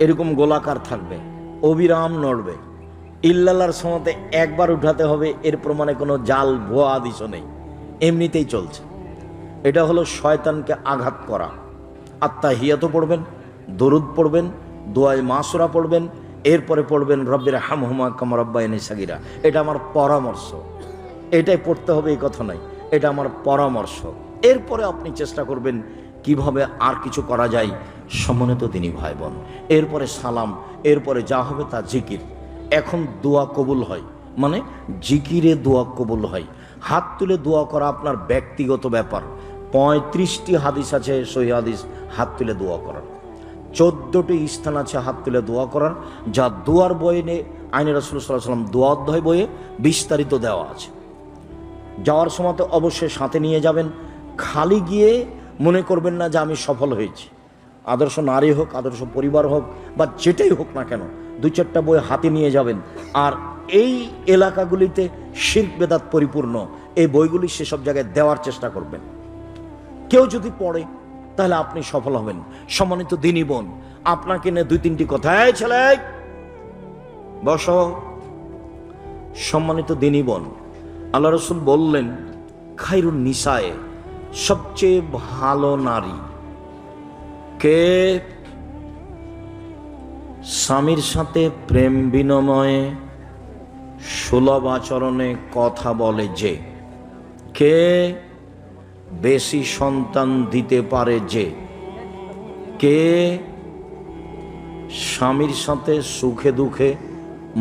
এরকম গোলাকার থাকবে, অবিরাম নড়বে। ইল্লাল্লাহর সময়তে একবার উঠাতে হবে, এর প্রমাণে কোনো জাল ভুয়া আদিশ নেই, এমনিতেই চলছে। এটা হলো শয়তানকে আঘাত করা। আত্তাহিয়াতও পড়বেন, দরুদ পড়বেন, দোয়ায়ে মাসুরা পড়বেন, এরপরে পড়বেন রব্বির হামহুমা কামা রাব্বায়ানি সাগীরা। এটা আমার পরামর্শ, এটাই পড়তে হবে এই কথা নয়, এটা আমার পরামর্শ। এরপরে আপনি চেষ্টা করবেন কিভাবে আর কিছু করা যায়। সম্মানিত দিনী ভাই বোন, এরপরে সালাম, এরপরে যা হবে তা জিকির। এখন দোয়া কবুল হয়, মানে জিকিরে দোয়া কবুল হয়। হাত তুলে দোয়া করা আপনার ব্যক্তিগত ব্যাপার। 35টি হাদিস আছে, সহিহ হাদিস, হাত তুলে দোয়া করার। 14টি স্থান আছে হাত তুলে দোয়া করার, যা দোয়ার বইয়ে আইনে রাসূল সাল্লাল্লাহু আলাইহি ওয়াসাল্লাম দোয়া অধ্যায় বইয়ে বিস্তারিত দেওয়া আছে। যাওয়ার সময় তো অবশ্যই সাথে নিয়ে যাবেন। খালি গিয়ে মনে করবেন না যে আমি সফল হয়েছি। আদর্শ নারী হোক, আদর্শ পরিবার হোক, বা যেটাই হোক না কেন, 2-4টা বই হাতে নিয়ে যাবেন। আর এই এলাকাগুলিতে শিরক বেদাত পরিপূর্ণ, এই বইগুলি সেসব জায়গায় দেওয়ার চেষ্টা করবেন। কেউ যদি পড়ে তাহলে আপনি সফল হবেন। সম্মানিত দিনী বোন, আপনাকে নিয়ে 2-3টি কথা। এই ছেলে বসো। সম্মানিত দিনী বোন, আল্লাহ রাসূল বললেন, খায়রুন নিসায়ে, সবচেয়ে ভালো নারী কে? স্বামীর সাথে প্রেম বিনিময়ে, সুলভ আচরণে কথা বলে যে। কে? বেশি সন্তান দিতে পারে যে। কে? স্বামীর সাথে সুখে দুঃখে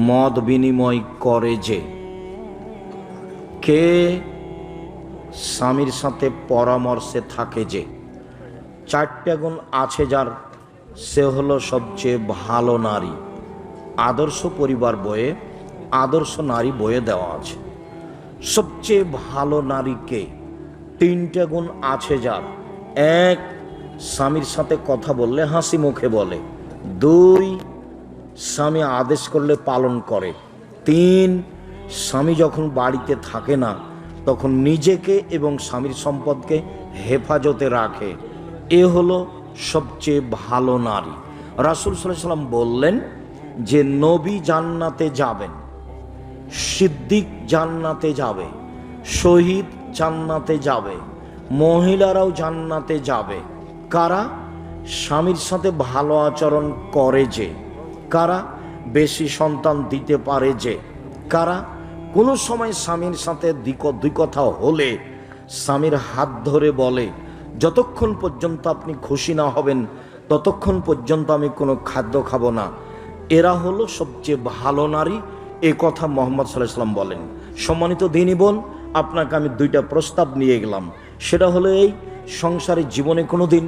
মত বিনিময় করে যে। কে? স্বামীর সাথে পরামর্শে থাকে যে। 4টা গুণ আছে যার, সে হলো সবচেয়ে ভালো নারী। আদর্শ পরিবার বইয়ে, আদর্শ নারী বইয়ে দেওয়া আছে। সবচেয়ে ভালো নারী কে? 3টা গুণ আছে যার। 1, স্বামীর সাথে কথা বললে হাসি মুখে বলে। 2, স্বামী আদেশ করলে পালন করে। 3, স্বামী যখন বাড়িতে থাকে না তখন নিজেকে এবং স্বামীর সম্পদকে হেফাজতে রাখে। এ হলো সবচেয়ে ভালো নারী। রাসূল সাল্লাল্লাহু আলাইহি ওয়াসাল্লাম বললেন যে নবী জান্নাতে যাবেন, সিদ্দিক জান্নাতে যাবে, শহীদ জান্নাতে যাবে, মহিলারাও জান্নাতে যাবে। কারা? স্বামীর সাথে ভালো আচরণ করে যে। কারা? বেশি সন্তান দিতে পারে যে। কারা? কোনো সময় স্বামীর সাথে দুই কথা হলে স্বামীর হাত ধরে বলে, যতক্ষণ পর্যন্ত আপনি খুশি না হবেন ততক্ষণ পর্যন্ত আমি কোনো খাদ্য খাবো না। এরা হলো সবচেয়ে ভালো নারী। এ কথা মুহাম্মদ সাল্লাল্লাহু আলাইহি ওয়াসাল্লাম বলেন। সম্মানিত দিনী বোন, আপনাকে আমি 2টা প্রস্তাব নিয়ে গেলাম। সেটা হলো এই, সংসারের জীবনে কোনোদিন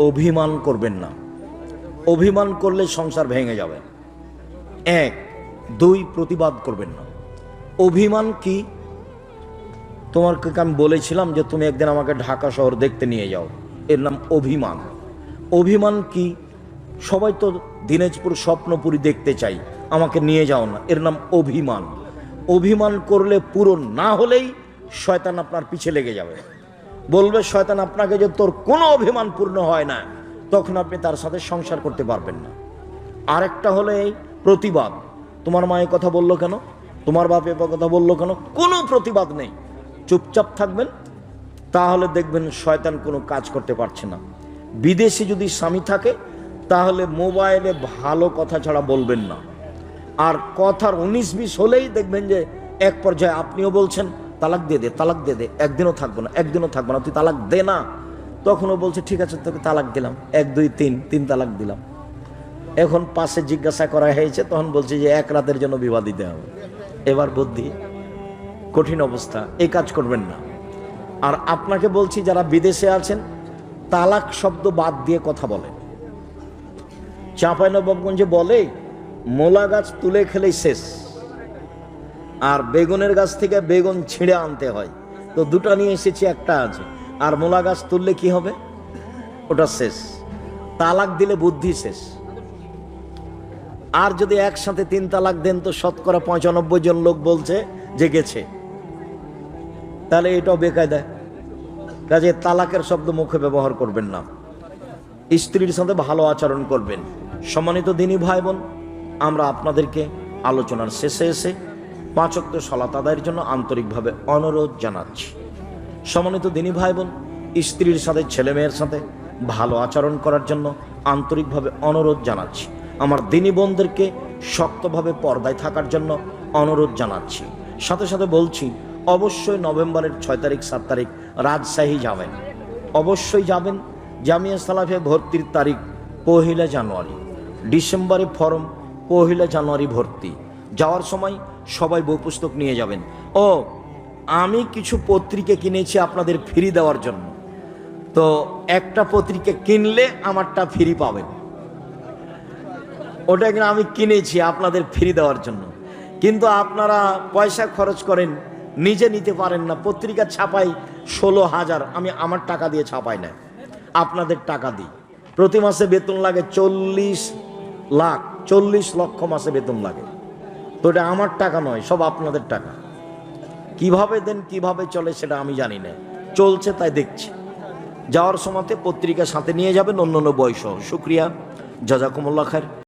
অভিমান করবেন না। অভিমান করলে সংসার ভেঙে যাবে। 1, 2, প্রতিবাদ করবেন না। অভিমান কি? তোমাকে আমি বলেছিলাম যে তুমি একদিন আমাকে ঢাকা শহর দেখতে নিয়ে যাও, এর নাম অভিমান। অভিমান কি? সবাই তো দিনাজপুর স্বপ্নপুরী দেখতে চাই, আমাকে নিয়ে যাও না, এর নাম অভিমান। অভিমান করলে পূরণ না হলেই শয়তান আপনার পিছে লেগে যাবে। বলবে শয়তান আপনাকে যে তোর কোনো অভিমান পূর্ণ হয় না, তখন আপনি তার সাথে সংসার করতে পারবেন না। আরেকটা হলো এই প্রতিবাদ। তোমার মা এই কথা বললো কেন, তোমার বাপ এ কথা বললো কেন, কোনো প্রতিবাদ নেই, চুপচাপ থাকবেন। তাহলে দেখবেন শয়তান কোনো কাজ করতে পারছে না। বিদেশে যদি স্বামী থাকে তাহলে মোবাইলে ভালো কথা ছাড়া বলবেন না। আর কথার 19-20 হলেই দেখবেন যে এক পর্যায়ে আপনিও বলছেন তালাক দিয়ে দে, তালাক দিয়ে দে, একদিনও থাকবো না, একদিনও থাকবো না, তুই তালাক দে না। তখনও বলছে ঠিক আছে তোকে তালাক দিলাম, 1, 2, 3 তালাক দিলাম। এখন পাশে জিজ্ঞাসা করা হয়েছে, তখন বলছে যে 1 রাতের জন্য বিবাহ দিতে হবে। এবার বুদ্ধি, কঠিন অবস্থা, এই কাজ করবেন না। আর আপনাকে বলছি যারা বিদেশে আছেন, তালাক শব্দ বাদ দিয়ে কথা বলেন। চাঁপাইনবাবগঞ্জে বলে মোলা গাছ তুলে খেলেই শেষ, আর বেগুনের গাছ থেকে বেগুন ছিঁড়ে আনতে হয়। তো 2টা নিয়ে এসেছি, একটা আছে। আর মোলা গাছ তুললে কি হবে? ওটা শেষ। তালাক দিলে বুদ্ধি শেষ। আর যদি একসাথে 3 তালাক দেন তো শতকরা 95 জন লোক বলছে যে গেছে, তাহলে এটাও বেকায়দা। কাজে তালাকের শব্দ মুখে ব্যবহার করবেন না। স্ত্রীর সাথে ভালো আচরণ করবেন। সম্মানিত দিনী ভাই বোন, আমরা আপনাদেরকে আলোচনার শেষে এসে 5 ওয়াক্ত সালাত আদায়ের জন্য আন্তরিকভাবে অনুরোধ জানাচ্ছি। সম্মানিত দিনী ভাই বোন, স্ত্রীর সাথে ছেলে মেয়ের সাথে ভালো আচরণ করার জন্য আন্তরিকভাবে অনুরোধ জানাচ্ছি। আমার দিনী বোনদেরকে শক্তভাবে পর্দায় থাকার জন্য অনুরোধ জানাচ্ছি। সাথে সাথে বলছি, অবশ্যই নভেম্বরের 6 তারিখ 7 তারিখ রাজশাহী যাবেন। অবশ্যই যাবেন। জামিয়া সালাফিয়া ভর্তির তারিখ 1 জানুয়ারি, ডিসেম্বরে ফর্ম, 1 জানুয়ারি ভর্তি। যাওয়ার সময় সবাই বই পুস্তক নিয়ে যাবেন। ও আমি কিছু পত্রিকা কিনেছি আপনাদের ফ্রি দেওয়ার জন্য, তো একটা পত্রিকা কিনলে আমারটা ফ্রি পাবেন। ওটা কিন্তু আমি কিনেছি আপনাদের ফ্রি দেওয়ার জন্য, কিন্তু আপনারা পয়সা খরচ করেন, নিজে নিতে পারেন না। পত্রিকা ছাপাই 16,000, আমি আমার টাকা দিয়ে ছাপাই না, আপনাদের টাকা দিই। প্রতি মাসে বেতন লাগে 40 লাখ, 40 লক্ষ মাসে বেতন লাগে। তো এটা আমার টাকা নয়, সব আপনাদের টাকা। কিভাবে দেন কিভাবে চলে সেটা আমি জানি না, চলছে তাই দেখছি। যাওয়ার সময়তে পত্রিকা সাথে নিয়ে যাবেন, অন্য বই সহ। শুক্রিয়া, জাযাকুমুল্লাহ খায়ের।